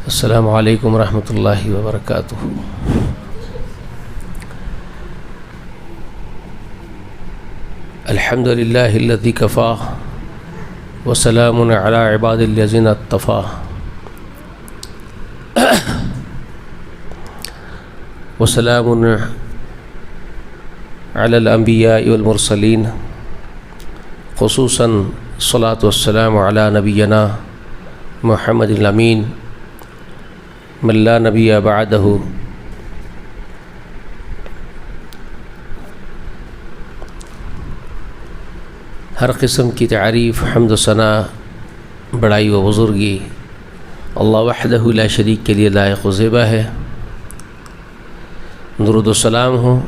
السلام علیکم ورحمۃ اللہ وبرکاتہ۔ الحمد للہ الذی کفا وسلام علی عباد الذین اصطفی وسلام علی الانبیاء والمرسلین، خصوصاً الصلاۃ والسلام علی نبینا محمد الامین من لا نبی بعدہ۔ ہر قسم کی تعریف، حمد و ثنا، بڑائی و بزرگی اللہ وحدہ لا شریک کے لیے لائق و زیبا ہے۔ درود و سلام ہو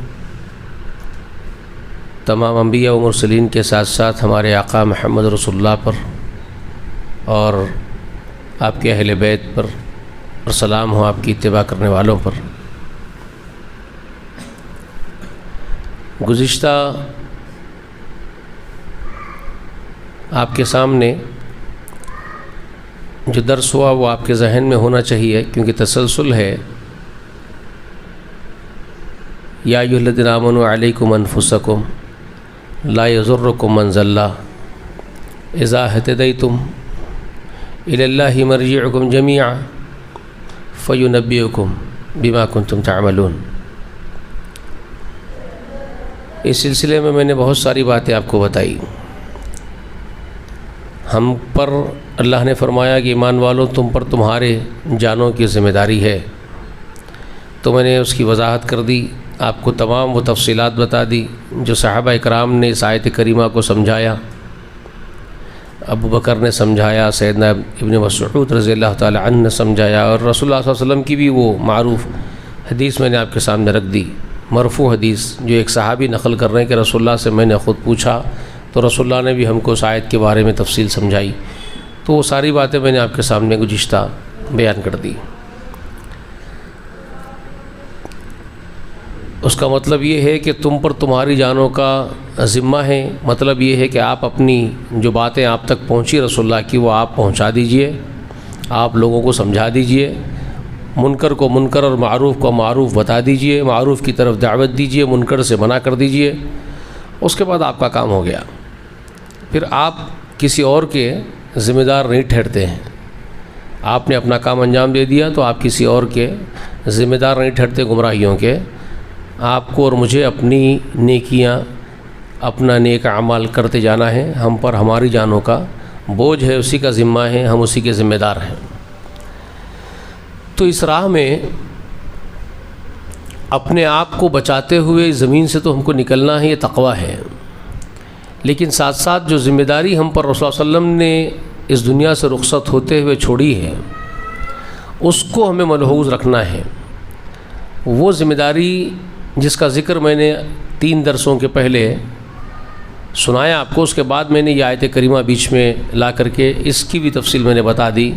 تمام انبیاء و مرسلین کے ساتھ ساتھ ہمارے آقا محمد رسول اللہ پر اور آپ کے اہل بیت پر، اور سلام ہو آپ کی اتباع کرنے والوں پر۔ گزشتہ آپ کے سامنے جو درس ہوا وہ آپ کے ذہن میں ہونا چاہیے، کیونکہ تسلسل ہے۔ یا ایھا الذین آمنوا علیکم انفسکم لا یضرکم من ضل اذا اہتدیتم الی اللہ مرجعکم جمیعا فینبئکم بما کنتم تعملون۔ اس سلسلے میں نے بہت ساری باتیں آپ کو بتائی۔ ہم پر اللہ نے فرمایا کہ ایمان والوں تم پر تمہارے جانوں کی ذمہ داری ہے، تو میں نے اس کی وضاحت کر دی، آپ کو تمام وہ تفصیلات بتا دی جو صحابہ اکرام نے اس آیت کریمہ کو سمجھایا، ابو بکر نے سمجھایا، سیدنا ابن مسعود رضی اللہ تعالی عنہ نے سمجھایا، اور رسول اللہ صلی اللہ علیہ وسلم کی بھی وہ معروف حدیث میں نے آپ کے سامنے رکھ دی، مرفوع حدیث جو ایک صحابی نقل کر رہے ہیں کہ رسول اللہ سے میں نے خود پوچھا تو رسول اللہ نے بھی ہم کو اس آیت کے بارے میں تفصیل سمجھائی۔ تو وہ ساری باتیں میں نے آپ کے سامنے گزشتہ بیان کر دی۔ اس کا مطلب یہ ہے کہ تم پر تمہاری جانوں کا ذمہ ہے، مطلب یہ ہے کہ آپ اپنی جو باتیں آپ تک پہنچی رسول اللہ کی وہ آپ پہنچا دیجئے، آپ لوگوں کو سمجھا دیجئے، منکر کو منکر اور معروف کو معروف بتا دیجئے، معروف کی طرف دعوت دیجئے، منکر سے منع کر دیجئے۔ اس کے بعد آپ کا کام ہو گیا، پھر آپ کسی اور کے ذمہ دار نہیں ٹھہرتے ہیں۔ آپ نے اپنا کام انجام دے دیا تو آپ کسی اور کے ذمہ دار نہیں ٹھہرتے گمراہیوں کے۔ آپ کو اور مجھے اپنی نیکیاں، اپنا نیک اعمال کرتے جانا ہے، ہم پر ہماری جانوں کا بوجھ ہے، اسی کا ذمہ ہے، ہم اسی کے ذمہ دار ہیں۔ تو اس راہ میں اپنے آپ کو بچاتے ہوئے زمین سے تو ہم کو نکلنا ہے، یہ تقویٰ ہے، لیکن ساتھ ساتھ جو ذمہ داری ہم پر رسول اللہ صلی اللہ علیہ وسلم نے اس دنیا سے رخصت ہوتے ہوئے چھوڑی ہے اس کو ہمیں ملحوظ رکھنا ہے۔ وہ ذمہ داری جس کا ذکر میں نے 3 درسوں کے پہلے سنایا آپ کو، اس کے بعد میں نے یہ آیت کریمہ بیچ میں لا کر کے اس کی بھی تفصیل میں نے بتا دی۔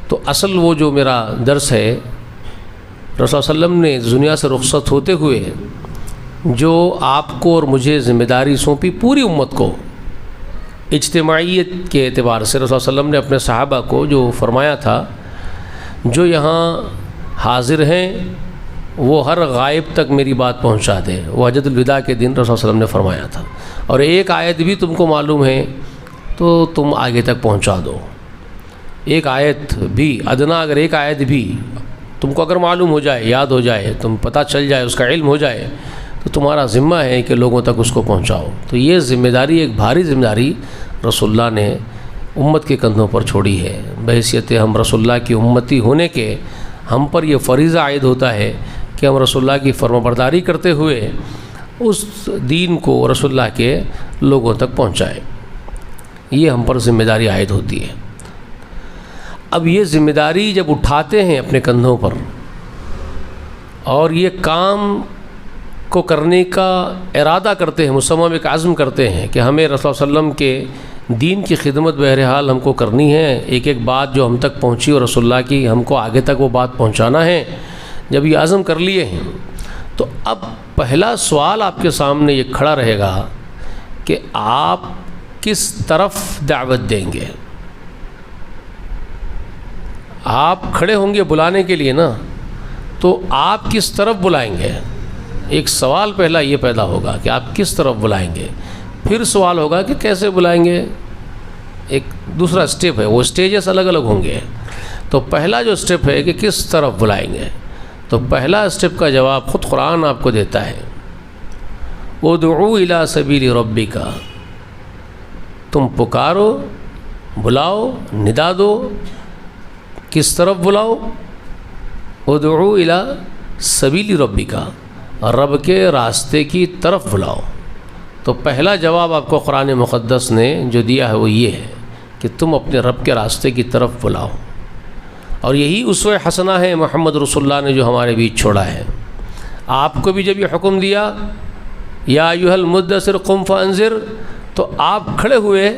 تو اصل وہ جو میرا درس ہے، رسول صلی اللہ علیہ وسلم نے دنیا سے رخصت ہوتے ہوئے جو آپ کو اور مجھے ذمہ داری سونپی، پوری امت کو اجتماعیت کے اعتبار سے رسول صلی اللہ علیہ وسلم نے اپنے صحابہ کو جو فرمایا تھا، جو یہاں حاضر ہیں وہ ہر غائب تک میری بات پہنچا دیں، وہ حجۃ الوداع کے دن رسول صلی اللہ علیہ وسلم نے فرمایا تھا۔ اور ایک آیت بھی تم کو معلوم ہے تو تم آگے تک پہنچا دو۔ ایک آیت بھی، ادنا اگر ایک آیت بھی تم کو اگر معلوم ہو جائے، یاد ہو جائے، تم پتہ چل جائے، اس کا علم ہو جائے، تو تمہارا ذمہ ہے کہ لوگوں تک اس کو پہنچاؤ۔ تو یہ ذمہ داری، ایک بھاری ذمہ داری رسول اللہ نے امت کے کندھوں پر چھوڑی ہے۔ بحیثیت ہم رسول اللہ کی امتی ہونے کے ہم پر یہ فریضہ عائد ہوتا ہے کہ ہم رسول اللہ کی فرمانبرداری کرتے ہوئے اس دین کو رسول اللہ کے لوگوں تک پہنچائیں۔ یہ ہم پر ذمہ داری عائد ہوتی ہے۔ اب یہ ذمہ داری جب اٹھاتے ہیں اپنے کندھوں پر اور یہ کام کو کرنے کا ارادہ کرتے ہیں، مصمم ایک عزم کرتے ہیں کہ ہمیں رسول اللہ علیہ وسلم کے دین کی خدمت بہرحال ہم کو کرنی ہے، ایک ایک بات جو ہم تک پہنچی اور رسول اللہ کی ہم کو آگے تک وہ بات پہنچانا ہے، جب یہ عزم کر لیے ہیں تو اب پہلا سوال آپ کے سامنے یہ کھڑا رہے گا کہ آپ کس طرف دعوت دیں گے۔ آپ کھڑے ہوں گے بلانے کے لیے نا، تو آپ کس طرف بلائیں گے؟ ایک سوال پہلا یہ پیدا ہوگا کہ آپ کس طرف بلائیں گے، پھر سوال ہوگا کہ کیسے بلائیں گے، ایک دوسرا سٹیپ ہے، وہ سٹیجز الگ الگ ہوں گے۔ تو پہلا جو سٹیپ ہے کہ کس طرف بلائیں گے، تو پہلا سٹیپ کا جواب خود قرآن آپ کو دیتا ہے، ادعو الی سبیل ربک، تم پکارو، بلاؤ، ندا دو، کس طرف بلاؤ؟ ادعو الی سبیل ربک، رب کے راستے کی طرف بلاؤ۔ تو پہلا جواب آپ کو قرآن مقدس نے جو دیا ہے وہ یہ ہے کہ تم اپنے رب کے راستے کی طرف بلاؤ، اور یہی اسوہ حسنہ ہے محمد رسول اللہ نے جو ہمارے بیچ چھوڑا ہے۔ آپ کو بھی جب یہ حکم دیا یا ایھا المدثر قم فانذر، تو آپ کھڑے ہوئے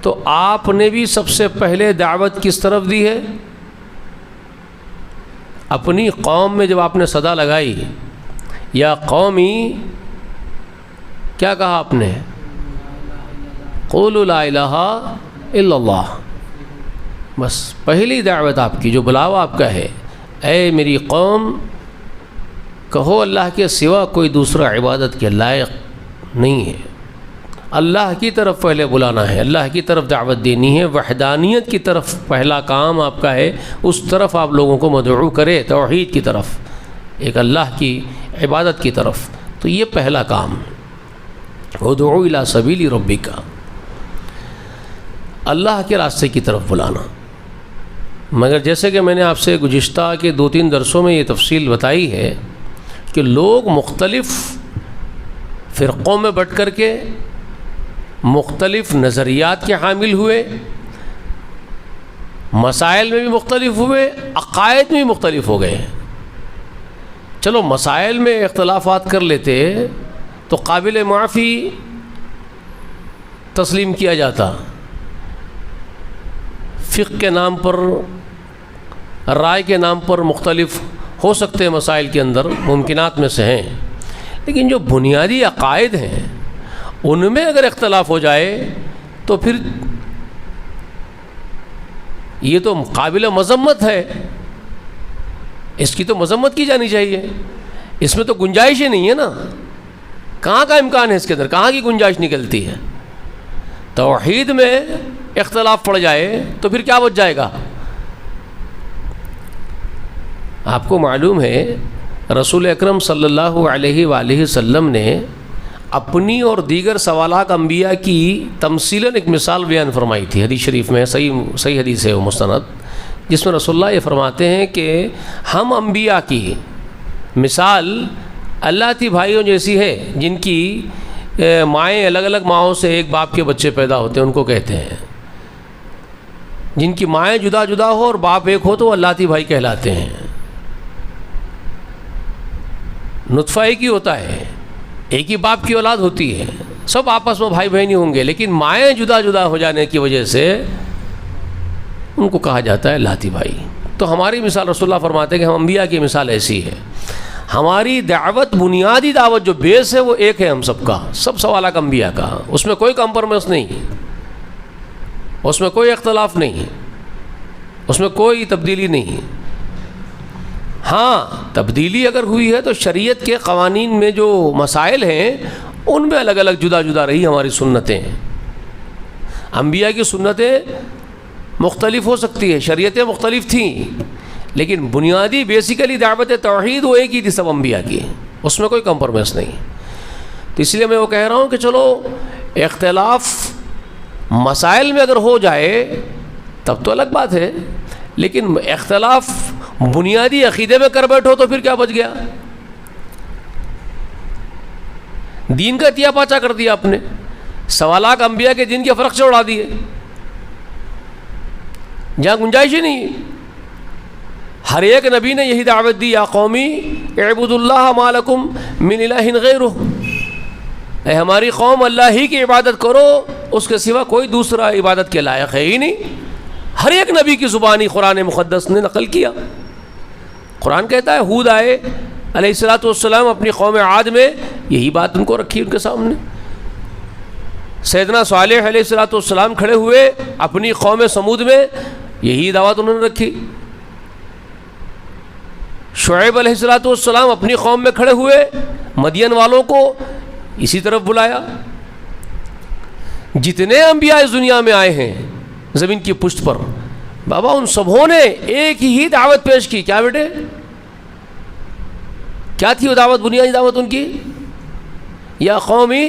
تو آپ نے بھی سب سے پہلے دعوت کس طرف دی ہے؟ اپنی قوم میں جب آپ نے صدا لگائی یا قومی، کیا کہا آپ نے؟ قولوا لا الہ الا اللہ۔ بس پہلی دعوت آپ کی، جو بلاوا آپ کا ہے، اے میری قوم، کہو اللہ کے سوا کوئی دوسرا عبادت کے لائق نہیں ہے، اللہ کی طرف پہلے بلانا ہے، اللہ کی طرف دعوت دینی ہے، وحدانیت کی طرف پہلا کام آپ کا ہے، اس طرف آپ لوگوں کو مدعو کرے، توحید کی طرف، ایک اللہ کی عبادت کی طرف۔ تو یہ پہلا کام، ادعو الی سبیل ربک، اللہ کے راستے کی طرف بلانا۔ مگر جیسے کہ میں نے آپ سے گزشتہ کے 2-3 درسوں میں یہ تفصیل بتائی ہے کہ لوگ مختلف فرقوں میں بٹ کر کے مختلف نظریات کے حامل ہوئے، مسائل میں بھی مختلف ہوئے، عقائد میں بھی مختلف ہو گئے۔ چلو مسائل میں اختلافات کر لیتے تو قابل معافی تسلیم کیا جاتا، فقہ کے نام پر، رائے کے نام پر مختلف ہو سکتے ہیں، مسائل کے اندر ممکنات میں سے ہیں، لیکن جو بنیادی عقائد ہیں ان میں اگر اختلاف ہو جائے تو پھر یہ تو قابل مذمت ہے، اس کی تو مذمت کی جانی چاہیے، اس میں تو گنجائش ہی نہیں ہے نا، کہاں کا امکان ہے اس کے اندر، کہاں کی گنجائش نکلتی ہے؟ توحید میں اختلاف پڑ جائے تو پھر کیا بچ جائے گا؟ آپ کو معلوم ہے رسول اکرم صلی اللہ علیہ وآلہ وسلم نے اپنی اور دیگر سوالات انبیاء کی تمثیلاً ایک مثال بیان فرمائی تھی، حدیث شریف میں، صحیح حدیث ہے وہ مستند، جس میں رسول اللہ یہ فرماتے ہیں کہ ہم انبیاء کی مثال اللہ کی بھائیوں جیسی ہے، جن کی مائیں الگ الگ ماؤں سے ایک باپ کے بچے پیدا ہوتے ہیں، ان کو کہتے ہیں، جن کی مائیں جدا جدا ہو اور باپ ایک ہو تو وہ اللہ کی بھائی کہلاتے ہیں۔ نطفہ ایک ہی ہوتا ہے، ایک ہی باپ کی اولاد ہوتی ہے، سب آپس میں بھائی بہن ہی ہوں گے، لیکن مائیں جدا جدا ہو جانے کی وجہ سے ان کو کہا جاتا ہے لاتی بھائی۔ تو ہماری مثال رسول اللہ فرماتے ہیں کہ ہم انبیاء کی مثال ایسی ہے، ہماری دعوت، بنیادی دعوت جو بیس ہے وہ ایک ہے، ہم سب کا، سب سوالات انبیاء کا، اس میں کوئی کمپرومائز نہیں، اس میں کوئی اختلاف نہیں، اس میں کوئی تبدیلی نہیں۔ ہاں تبدیلی اگر ہوئی ہے تو شریعت کے قوانین میں جو مسائل ہیں ان میں الگ الگ جدا جدا رہی ہماری سنتیں، انبیاء کی سنتیں مختلف ہو سکتی ہے، شریعتیں مختلف تھیں، لیکن بنیادی بیسیکلی دعوت توحید وہ ایک ہی تھی سب انبیاء کی، اس میں کوئی کمپرومائز نہیں۔ تو اس لیے میں وہ کہہ رہا ہوں کہ چلو اختلاف مسائل میں اگر ہو جائے تب تو الگ بات ہے، لیکن اختلاف بنیادی عقیدے میں کر بیٹھو تو پھر کیا بچ گیا؟ دین کا تیا پاچا کر دیا آپ نے، سوالات انبیاء کے دین کے فرق سے اڑا دیے، جہاں گنجائش ہی نہیں۔ ہر ایک نبی نے یہی دعوت دی، یا قومی اعبدوا اللہ ما لکم من الہ غیرہ، اے ہماری قوم اللہ ہی کی عبادت کرو، اس کے سوا کوئی دوسرا عبادت کے لائق ہے ہی نہیں۔ ہر ایک نبی کی زبانی قرآن مقدس نے نقل کیا۔ قرآن کہتا ہے ہود آئے علیہ الصلوۃ والسلام اپنی قوم عاد میں، یہی بات ان کو رکھی ان کے سامنے۔ سیدنا صالح علیہ الصلوۃ والسلام کھڑے ہوئے اپنی قوم سمود میں، یہی دعوت انہوں نے رکھی۔ شعیب علیہ السلام اپنی قوم میں کھڑے ہوئے، مدین والوں کو اسی طرف بلایا۔ جتنے انبیاء اس دنیا میں آئے ہیں زمین کی پشت پر، بابا ان سبوں نے ایک ہی دعوت پیش کی۔ کیا بیٹے؟ کیا تھی وہ دعوت؟ بنیادی دعوت ان کی یا قومی،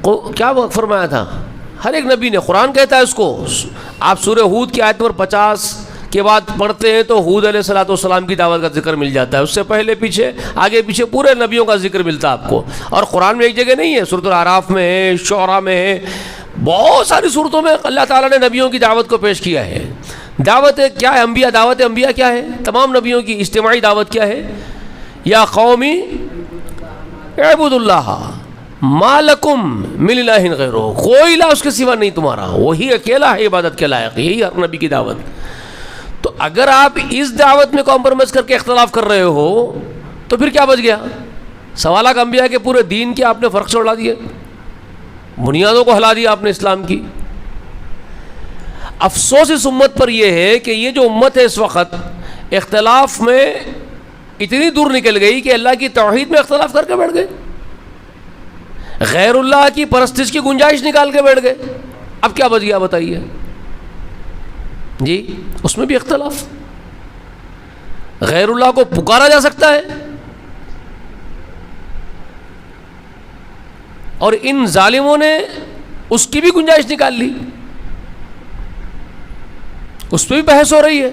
کیا فرمایا تھا؟ ہر ایک نبی نے، قرآن کہتا ہے اس کو، آپ سورہ ہود کی آیت نمبر 50 کے بعد پڑھتے ہیں تو ہود علیہ السلام کی دعوت کا ذکر مل جاتا ہے، اس سے پہلے پیچھے آگے پیچھے پورے نبیوں کا ذکر ملتا ہے آپ کو۔ اور قرآن میں ایک جگہ نہیں ہے، سورۃ الاعراف میں ہے، شعراء میں ہے، بہت ساری صورتوں میں اللہ تعالیٰ نے نبیوں کی دعوت کو پیش کیا ہے۔ دعوت کیا ہے؟ انبیاء، دعوت انبیاء کیا ہے؟ تمام نبیوں کی اجتماعی دعوت کیا ہے؟ یا قومی اعبدوا اللہ ما لکم من الہ غیرہ، کوئی الہ اس کے سوا نہیں تمہارا، وہی اکیلا ہے عبادت کے لائق، یہی ہر نبی کی دعوت۔ تو اگر آپ اس دعوت میں کمپرومائز کر کے اختلاف کر رہے ہو تو پھر کیا بچ گیا؟ سوالات انبیاء کے پورے دین کے آپ نے فرق سے اڑا دیے، بنیادوں کو ہلا دیا آپ نے اسلام کی۔ افسوس اس امت پر یہ ہے کہ یہ جو امت ہے اس وقت اختلاف میں اتنی دور نکل گئی کہ اللہ کی توحید میں اختلاف کر کے بیٹھ گئے، غیر اللہ کی پرستش کی گنجائش نکال کے بیٹھ گئے۔ اب کیا بچ گیا بتائیے جی؟ اس میں بھی اختلاف۔ غیر اللہ کو پکارا جا سکتا ہے، اور ان ظالموں نے اس کی بھی گنجائش نکال لی، اس پہ بھی بحث ہو رہی ہے۔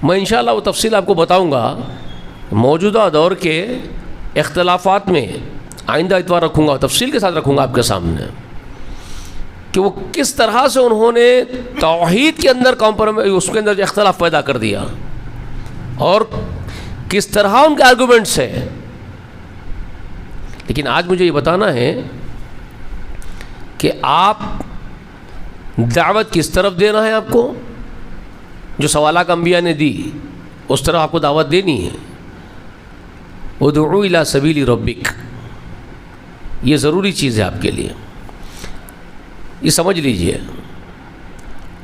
میں انشاءاللہ وہ تفصیل آپ کو بتاؤں گا، موجودہ دور کے اختلافات میں آئندہ اتوار رکھوں گا، تفصیل کے ساتھ رکھوں گا آپ کے سامنے، کہ وہ کس طرح سے انہوں نے توحید کے اندر کمپرومائز، اس کے اندر جو اختلاف پیدا کر دیا، اور کس طرح ان کے آرگومنٹس ہیں۔ لیکن آج مجھے یہ بتانا ہے کہ آپ دعوت کس طرف دینا ہے، آپ کو جو سوالات انبیاء نے دی اس طرح آپ کو دعوت دینی ہے۔ ادعو الی سبیل ربک، یہ ضروری چیز ہے آپ کے لیے، یہ سمجھ لیجئے۔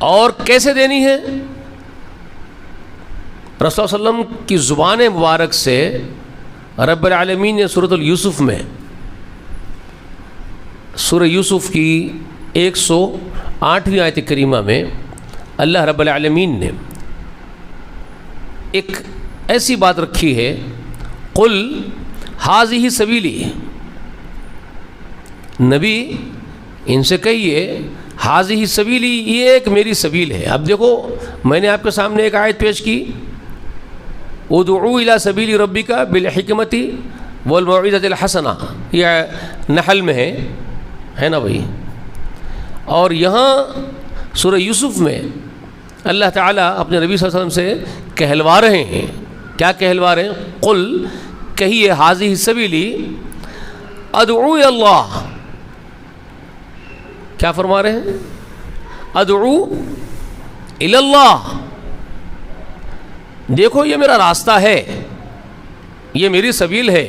اور کیسے دینی ہے؟ رسول صلی اللہ علیہ وسلم کی زبان مبارک سے رب العالمین نے سورۃ یوسف میں، سورہ یوسف کی 108ویں آیت کریمہ میں اللہ رب العالمین نے ایک ایسی بات رکھی ہے، قل ھذہ سبیلی، نبی ان سے کہیے ھذہ سبیلی، یہ ایک میری سبیل ہے۔ اب دیکھو میں نے آپ کے سامنے ایک آیت پیش کی، ادعو الی سبیل ربک بالحکمۃ والموعظۃ الحسنہ، یہ نحل میں ہے نا بھائی۔ اور یہاں سورہ یوسف میں اللہ تعالیٰ اپنے نبی صلی اللہ علیہ وسلم سے کہلوا رہے ہیں، کیا کہلوا رہے ہیں؟ قل، کہیے ھذہ سبیلی ادعو الی اللہ، کیا فرما رہے ہیں؟ ادعو الی اللہ، دیکھو یہ میرا راستہ ہے، یہ میری سبیل ہے،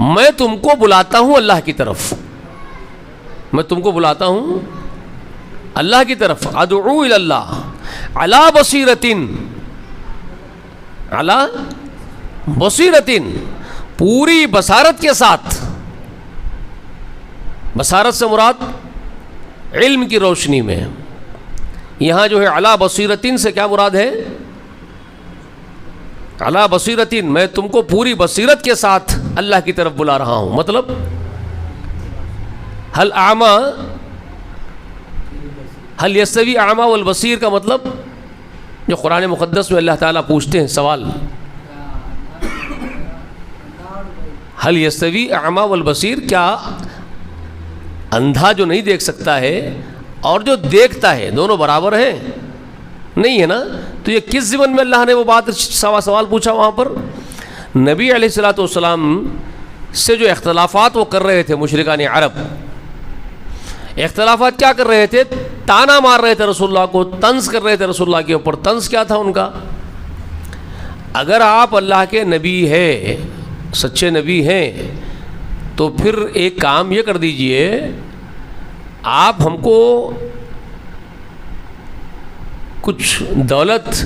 میں تم کو بلاتا ہوں اللہ کی طرف، میں تم کو بلاتا ہوں اللہ کی طرف۔ ادعو الی اللہ علی بصیرۃ، علی بصیرۃ، پوری بصارت کے ساتھ۔ بصارت سے مراد علم کی روشنی میں، یہاں جو ہے علی بصیرۃ سے کیا مراد ہے؟ علی بصیرۃ، میں تم کو پوری بصیرت کے ساتھ اللہ کی طرف بلا رہا ہوں۔ مطلب حل اعمی، حل یستوی اعمی والبصیر کا مطلب جو قرآن مقدس میں اللہ تعالیٰ پوچھتے ہیں سوال، حل یستوی اعمی والبصیر، کیا اندھا جو نہیں دیکھ سکتا ہے اور جو دیکھتا ہے دونوں برابر ہیں؟ نہیں ہے نا۔ تو یہ کس ضمن میں اللہ نے وہ بات سوال پوچھا وہاں پر؟ نبی علیہ السلام سے جو اختلافات وہ کر رہے تھے مشرکان عرب، اختلافات کیا کر رہے تھے؟ تانا مار رہے تھے رسول اللہ کو، طنز کر رہے تھے رسول اللہ کے اوپر۔ طنز کیا تھا ان کا؟ اگر آپ اللہ کے نبی ہیں، سچے نبی ہیں، تو پھر ایک کام یہ کر دیجئے، آپ ہم کو کچھ دولت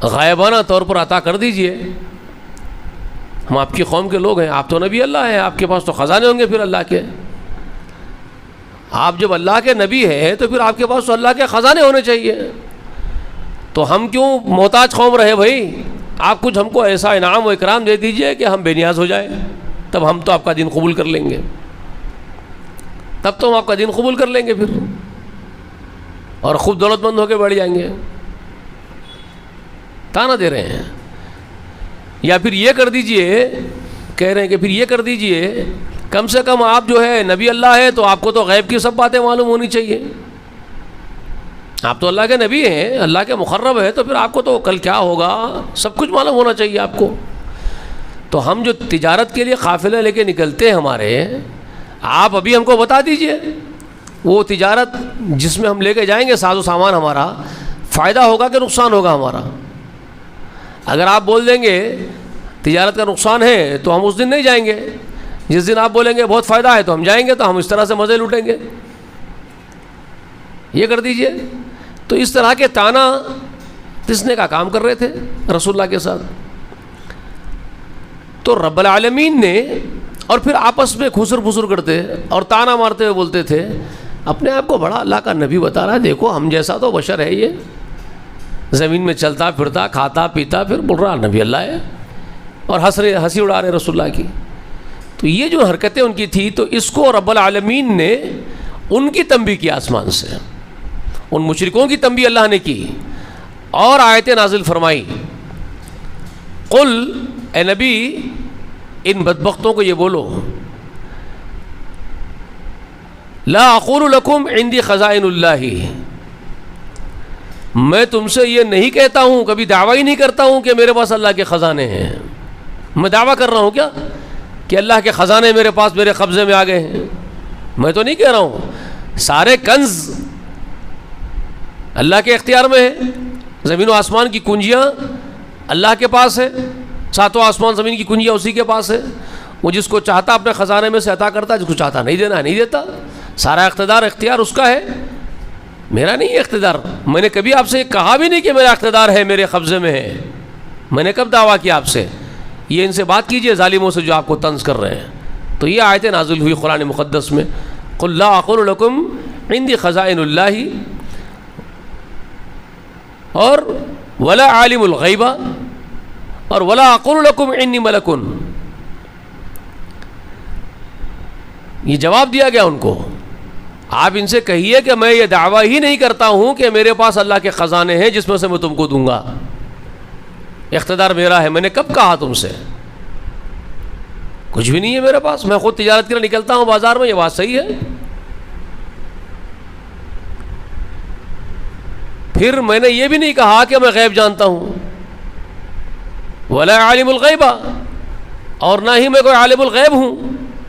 غائبانہ طور پر عطا کر دیجئے. ہم آپ کی قوم کے لوگ ہیں, آپ تو نبی اللہ ہیں, آپ کے پاس تو خزانے ہوں گے پھر اللہ کے. آپ جب اللہ کے نبی ہیں تو پھر آپ کے پاس تو اللہ کے خزانے ہونے چاہیے. تو ہم کیوں محتاج قوم رہے بھائی؟ آپ کچھ ہم کو ایسا انعام و اکرام دے دیجئے کہ ہم بے نیاز ہو جائیں, تب ہم تو آپ کا دین قبول کر لیں گے. تب تو ہم آپ کا دین قبول کر لیں گے پھر, اور خوب دولت مند ہو کے بیٹھ جائیں گے. تانا دے رہے ہیں. یا پھر یہ کر دیجئے, کہہ رہے ہیں کہ پھر یہ کر دیجئے, کم سے کم آپ جو ہے نبی اللہ ہے تو آپ کو تو غیب کی سب باتیں معلوم ہونی چاہیے. آپ تو اللہ کے نبی ہیں, اللہ کے مقرب ہے, تو پھر آپ کو تو کل کیا ہوگا سب کچھ معلوم ہونا چاہیے آپ کو. تو ہم جو تجارت کے لیے قافلے لے کے نکلتے ہیں ہمارے, آپ ابھی ہم کو بتا دیجئے وہ تجارت جس میں ہم لے کے جائیں گے ساز و سامان, ہمارا فائدہ ہوگا کہ نقصان ہوگا ہمارا. اگر آپ بول دیں گے تجارت کا نقصان ہے تو ہم اس دن نہیں جائیں گے. جس دن آپ بولیں گے بہت فائدہ ہے تو ہم جائیں گے, تو ہم اس طرح سے مزے لوٹیں گے. یہ کر دیجئے. تو اس طرح کے تانا پسنے کا کام کر رہے تھے رسول اللہ کے ساتھ. تو رب العالمین نے, اور پھر آپس میں خسر پھسر کرتے اور تانا مارتے ہوئے بولتے تھے, اپنے آپ کو بڑا اللہ کا نبی بتا رہا ہے, دیکھو ہم جیسا تو بشر ہے, یہ زمین میں چلتا پھرتا کھاتا پیتا, پھر بول رہا نبی اللہ ہے, اور ہنسی اڑا رہے رسول اللہ کی. تو یہ جو حرکتیں ان کی تھی, تو اس کو رب العالمین نے ان کی تنبیہ کی آسمان سے, ان مشرکوں کی تنبیہ اللہ نے کی, اور آیتیں نازل فرمائی. قل, اے نبی ان بدبختوں کو یہ بولو, لا اقول لکم عندی خزائن اللہ, میں تم سے یہ نہیں کہتا ہوں, کبھی دعویٰ ہی نہیں کرتا ہوں کہ میرے پاس اللہ کے خزانے ہیں. میں دعویٰ کر رہا ہوں کیا کہ اللہ کے خزانے میرے پاس میرے قبضے میں آ گئے ہیں؟ میں تو نہیں کہہ رہا ہوں. سارے کنز اللہ کے اختیار میں ہیں. زمین و آسمان کی کنجیاں اللہ کے پاس ہے, ساتوں آسمان زمین کی کنجیاں اسی کے پاس ہے. وہ جس کو چاہتا اپنے خزانے میں سے عطا کرتا, جس کو چاہتا نہیں دینا نہیں دیتا. سارا اقتدار اختیار اس کا ہے, میرا نہیں ہے اقتدار. میں نے کبھی آپ سے کہا بھی نہیں کہ میرا اقتدار ہے, میرے قبضے میں ہے. میں نے کب دعویٰ کیا آپ سے؟ یہ ان سے بات کیجئے ظالموں سے جو آپ کو طنز کر رہے ہیں. تو یہ آیتیں نازل ہوئی قرآن مقدس میں, قل لا اقول لکم عندی خزائن اللہ, اور ولا عالم الغیب, اور ولا اقول لکم انی ملک. یہ جواب دیا گیا ان کو. آپ ان سے کہیے کہ میں یہ دعویٰ ہی نہیں کرتا ہوں کہ میرے پاس اللہ کے خزانے ہیں جس میں سے میں تم کو دوں گا, اقتدار میرا ہے. میں نے کب کہا تم سے؟ کچھ بھی نہیں ہے میرے پاس. میں خود تجارت کے لیے نکلتا ہوں بازار میں, یہ بات صحیح ہے. پھر میں نے یہ بھی نہیں کہا کہ میں غیب جانتا ہوں, ولا عالم الغیب, اور نہ ہی میں کوئی عالم الغیب ہوں.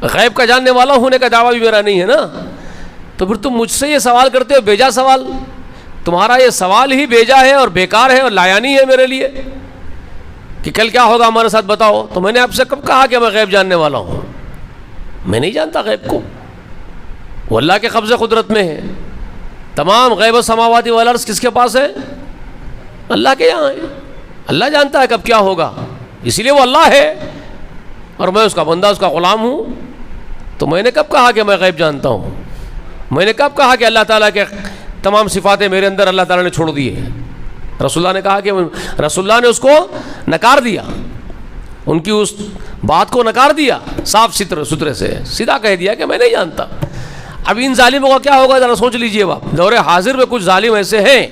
غیب کا جاننے والا ہونے کا دعویٰ بھی میرا نہیں ہے نا. تو پھر تم مجھ سے یہ سوال کرتے ہو بیجا سوال. تمہارا یہ سوال ہی بیجا ہے اور بیکار ہے اور لایانی ہے میرے لیے کہ کل کیا ہوگا ہمارے ساتھ بتاؤ. تو میں نے آپ سے کب کہا کہ میں غیب جاننے والا ہوں؟ میں نہیں جانتا غیب کو. وہ اللہ کے قبضے قدرت میں ہے. تمام غیب السماوات والارض کس کے پاس ہے؟ اللہ کے یہاں ہے. اللہ جانتا ہے کب کیا ہوگا, اسی لیے وہ اللہ ہے اور میں اس کا بندہ, اس کا غلام ہوں. تو میں نے کب کہا کہ میں غیب جانتا ہوں؟ میں نے کب کہا کہ اللہ تعالیٰ کے تمام صفاتیں میرے اندر اللہ تعالیٰ نے چھوڑ دی ہے؟ رسول اللہ نے کہا کہ رسول اللہ نے اس کو نکار دیا, ان کی اس بات کو نکار دیا, صاف ستھرے سے سیدھا کہہ دیا کہ میں نہیں جانتا. اب ان ظالموں کا کیا ہوگا ذرا سوچ لیجئے. آپ دور حاضر میں کچھ ظالم ایسے ہیں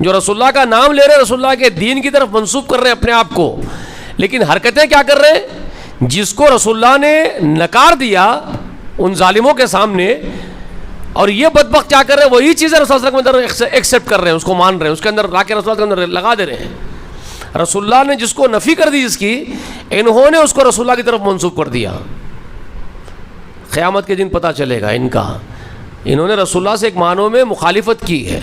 جو رسول اللہ کا نام لے رہے, رسول اللہ کے دین کی طرف منسوب کر رہے ہیں اپنے آپ کو, لیکن حرکتیں کیا کر رہے ہیں؟ جس کو رسول اللہ نے نکار دیا ان ظالموں کے سامنے, اور یہ بدبخت کیا کر رہے ہیں؟ وہی چیزیں رسول اللہ کے اندر ایکسیپٹ کر رہے ہیں, اس کو مان رہے ہیں, اس کے اندر لا کے رسول اللہ کے اندر لگا دے رہے ہیں. رسول اللہ نے جس کو نفی کر دی جس کی, انہوں نے اس کو رسول اللہ کی طرف منسوب کر دیا. قیامت کے دن پتہ چلے گا ان کا. انہوں نے رسول اللہ سے ایک معنوں میں مخالفت کی ہے,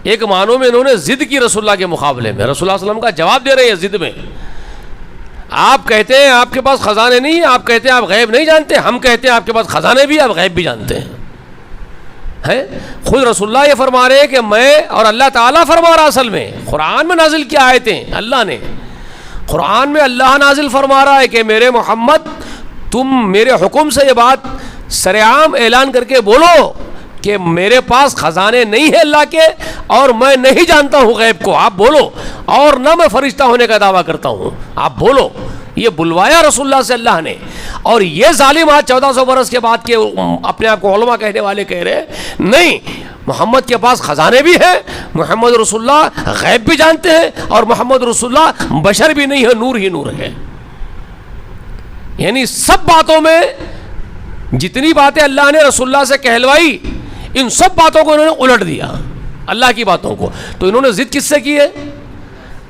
ایک معنوں میں انہوں نے ضد کی رسول اللہ کے مقابلے میں. رسول اللہ صلی اللہ علیہ وسلم کا جواب دے رہے ہیں ضد میں. آپ کہتے ہیں آپ کے پاس خزانے نہیں ہیں, آپ کہتے ہیں آپ غیب نہیں جانتے, ہم کہتے ہیں آپ کے پاس خزانے بھی, آپ غیب بھی جانتے ہیں. ہے؟ خود رسول اللہ یہ فرما رہے ہیں کہ میں اور اللہ تعالیٰ فرما رہا، اصل میں قرآن میں نازل کیا آیتیں اللہ نے، قرآن میں اللہ نازل فرما رہا ہے کہ میرے محمد تم میرے حکم سے یہ بات سرعام اعلان کر کے بولو کہ میرے پاس خزانے نہیں ہیں اللہ کے، اور میں نہیں جانتا ہوں غیب کو، آپ بولو، اور نہ میں فرشتہ ہونے کا دعویٰ کرتا ہوں، آپ بولو۔ یہ بلوایا رسول اللہ سے اللہ نے، اور یہ ظالم آج 1400 برس کے بعد کے اپنے آپ کو علماء کہنے والے کہہ رہے ہیں نہیں، محمد کے پاس خزانے بھی ہیں، محمد رسول اللہ غیب بھی جانتے ہیں، اور محمد رسول اللہ بشر بھی نہیں ہے، نور ہی نور ہے۔ یعنی سب باتوں میں جتنی باتیں اللہ نے رسول اللہ سے کہلوائی، ان سب باتوں کو انہوں نے الٹ دیا، اللہ کی باتوں کو۔ تو انہوں نے ضد کس سے کی ہے؟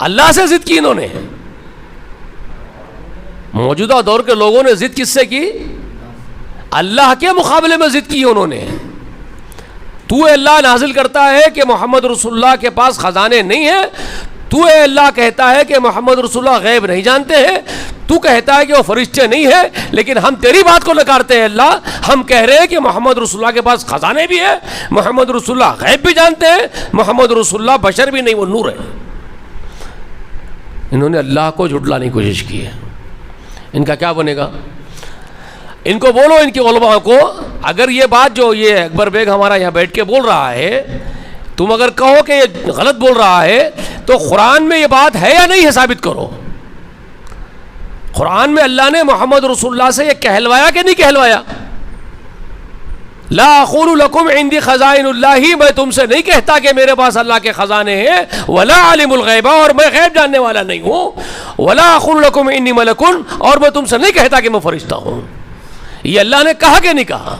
اللہ سے ضد کی انہوں نے۔ موجودہ دور کے لوگوں نے ضد کس سے کی؟ اللہ کے مقابلے میں ضد کی انہوں نے۔ تو اے اللہ نازل کرتا ہے کہ محمد رسول اللہ کے پاس خزانے نہیں ہیں، تو اے اللہ کہتا ہے کہ محمد رسول اللہ غیب نہیں جانتے ہیں، تو کہتا ہے کہ وہ فرشتے نہیں ہیں، لیکن ہم تیری بات کو نکارتے ہیں اللہ، ہم کہہ رہے ہیں کہ محمد رسول اللہ کے پاس خزانے بھی ہیں، محمد رسول اللہ غیب بھی جانتے ہیں، محمد رسول اللہ بشر بھی نہیں، وہ نور ہے۔ انہوں نے اللہ کو جھٹلانے کی کوشش کی ہے۔ ان کا کیا بنے گا؟ ان کو بولو، ان کے علماء کو، اگر یہ بات جو یہ اکبر بیگ ہمارا یہاں بیٹھ کے بول رہا ہے، تم اگر کہو کہ یہ غلط بول رہا ہے، تو قرآن میں یہ بات ہے یا نہیں ہے ثابت کرو۔ قرآن میں اللہ نے محمد رسول اللہ سے یہ کہلوایا کہ نہیں کہلوایا؟ لا اقول لکم عندی خزائن اللہ، میں تم سے نہیں کہتا کہ میرے پاس اللہ کے خزانے ہیں، ولا عالم الغیب، اور میں غیب جاننے والا نہیں ہوں، ولا اقول لکم انی ملک، اور میں تم سے نہیں کہتا کہ میں فرشتہ ہوں۔ یہ اللہ نے کہا کہ نہیں کہا؟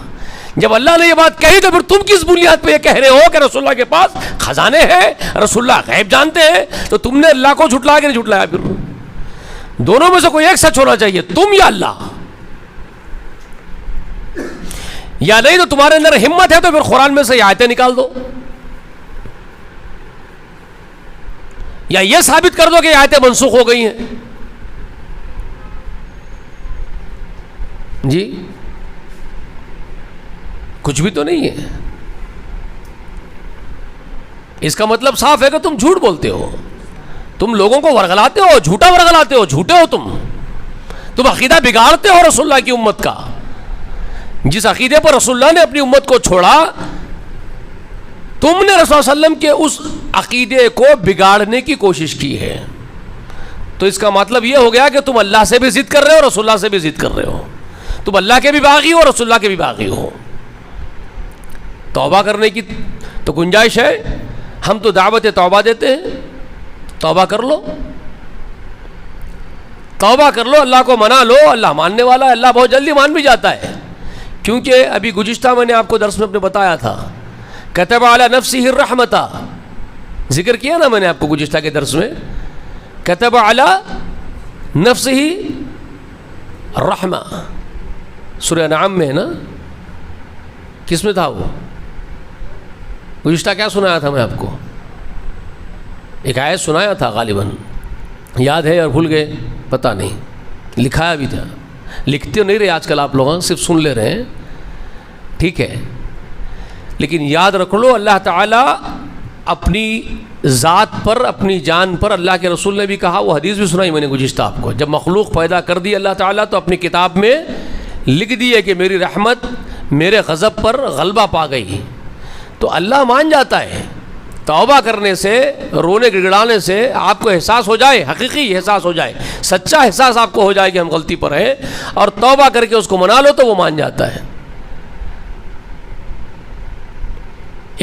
جب اللہ نے یہ بات کہی تو پھر تم کس بنیاد پہ یہ کہہ رہے ہو کہ رسول اللہ کے پاس خزانے ہیں، رسول اللہ غیب جانتے ہیں؟ تو تم نے اللہ کو جھٹلایا کہ نہیں جھٹلایا؟ پھر دونوں میں سے کوئی ایک سچ ہونا چاہیے، تم یا اللہ، یا نہیں تو تمہارے اندر ہمت ہے تو پھر قرآن میں سے یہ آیتیں نکال دو، یا یہ ثابت کر دو کہ یہ آیتیں منسوخ ہو گئی ہیں۔ جی کچھ بھی تو نہیں ہے۔ اس کا مطلب صاف ہے کہ تم جھوٹ بولتے ہو، تم لوگوں کو ورغلاتے ہو، جھوٹا ورغلاتے ہو، جھوٹے ہو تم عقیدہ بگاڑتے ہو رسول اللہ کی امت کا۔ جس عقیدے پر رسول اللہ نے اپنی امت کو چھوڑا، تم نے رسول اللہ صلی اللہ علیہ وسلم کے اس عقیدے کو بگاڑنے کی کوشش کی ہے۔ تو اس کا مطلب یہ ہو گیا کہ تم اللہ سے بھی ضد کر رہے ہو، رسول اللہ سے بھی ضد کر رہے ہو، تم اللہ کے بھی باغی ہو، رسول اللہ کے بھی باغی ہو۔ توبہ کرنے کی تو گنجائش ہے، ہم تو دعوت توبہ دیتے ہیں، توبہ کر لو، توبہ کر لو، اللہ کو منا لو، اللہ ماننے والا ہے، اللہ بہت جلدی مان بھی جاتا ہے۔ کیونکہ ابھی گزشتہ میں نے آپ کو درس میں اپنے بتایا تھا، کتب علی نفسہ الرحمۃ، ذکر کیا نا میں نے آپ کو گزشتہ کے درس میں، کتب علی نفسہ الرحمہ، سورہ انعام میں ہے نا، کس میں تھا وہ؟ گزشتہ کیا سنایا تھا میں آپ کو؟ ایک آیت سنایا تھا غالباً، یاد ہے اور بھول گئے پتہ نہیں، لکھایا بھی تھا، لکھتے نہیں رہے آج کل آپ لوگ، صرف سن لے رہے ہیں، ٹھیک ہے، لیکن یاد رکھ لو اللہ تعالیٰ اپنی ذات پر، اپنی جان پر، اللہ کے رسول نے بھی کہا، وہ حدیث بھی سنائی میں نے گزشتہ آپ کو، جب مخلوق پیدا کر دی اللہ تعالیٰ تو اپنی کتاب میں لکھ دی ہے کہ میری رحمت میرے غضب پر غلبہ پا گئی۔ تو اللہ مان جاتا ہے، توبہ کرنے سے، رونے گڑگڑانے سے آپ کو احساس ہو جائے، حقیقی احساس ہو جائے، سچا احساس آپ کو ہو جائے کہ ہم غلطی پر ہیں، اور توبہ کر کے اس کو منا لو تو وہ مان جاتا ہے۔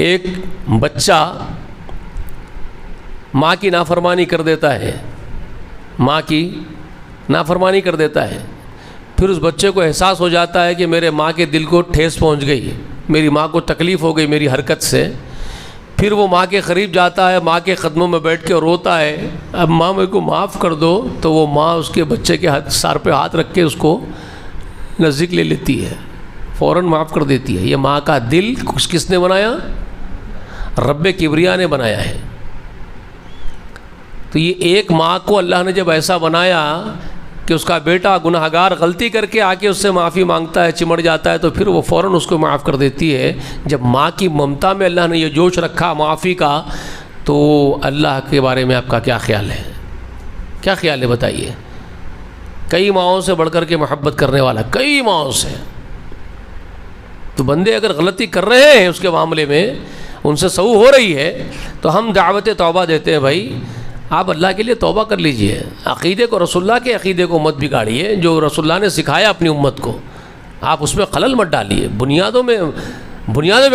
ایک بچہ ماں کی نافرمانی کر دیتا ہے، ماں کی نافرمانی کر دیتا ہے، پھر اس بچے کو احساس ہو جاتا ہے کہ میرے ماں کے دل کو ٹھیس پہنچ گئی، میری ماں کو تکلیف ہو گئی میری حرکت سے، پھر وہ ماں کے قریب جاتا ہے، ماں کے قدموں میں بیٹھ کے روتا ہے، اب ماں میرے کو معاف کر دو، تو وہ ماں اس کے بچے کے سر پہ ہاتھ رکھ کے اس کو نزدیک لے لیتی ہے، فوراً معاف کر دیتی ہے۔ یہ ماں کا دل کس نے بنایا؟ رب کبریا نے بنایا ہے۔ تو یہ ایک ماں کو اللہ نے جب ایسا بنایا کہ اس کا بیٹا گناہ گار غلطی کر کے آ کے اس سے معافی مانگتا ہے، چمڑ جاتا ہے، تو پھر وہ فوراً اس کو معاف کر دیتی ہے. جب ماں کی ممتا میں اللہ نے یہ جوش رکھا معافی کا، تو اللہ کے بارے میں آپ کا کیا خیال ہے؟ کیا خیال ہے بتائیے؟ کئی ماؤں سے بڑھ کر کے محبت کرنے والا، کئی ماؤں سے. تو بندے اگر غلطی کر رہے ہیں اس کے معاملے میں، ان سے سہو ہو رہی ہے، تو ہم دعوت توبہ دیتے ہیں. بھائی آپ اللہ کے لیے توبہ کر لیجئے. عقیدے کو، رسول اللہ کے عقیدے کو مت بگاڑیے جو رسول اللہ نے سکھایا اپنی امت کو. آپ اس میں خلل مت ڈالیے، بنیادوں میں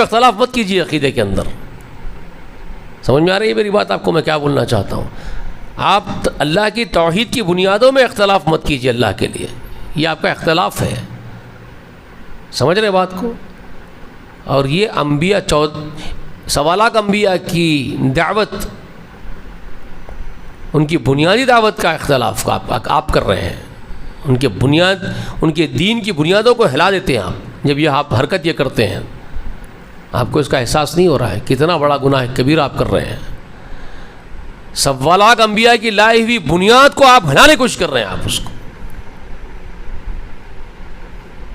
اختلاف مت کیجیے عقیدے کے اندر. سمجھ میں آ رہی ہے میری بات آپ کو؟ میں کیا بولنا چاہتا ہوں. آپ اللہ کی توحید کی بنیادوں میں اختلاف مت کیجیے اللہ کے لیے، یہ آپ کا اختلاف ہے. سمجھ رہے بات کو؟ اور یہ انبیاء، 1.25 لاکھ انبیاء کی دعوت، ان کی بنیادی دعوت کا اختلاف آپ کر رہے ہیں. ان کے دین کی بنیادوں کو ہلا دیتے ہیں آپ جب یہ آپ حرکت یہ کرتے ہیں. آپ کو اس کا احساس نہیں ہو رہا ہے کتنا بڑا گناہ کبیرہ آپ کر رہے ہیں. 1.25 لاکھ انبیاء کی لائی ہوئی بنیاد کو آپ ہلانے کی کوشش کر رہے ہیں. آپ اس کو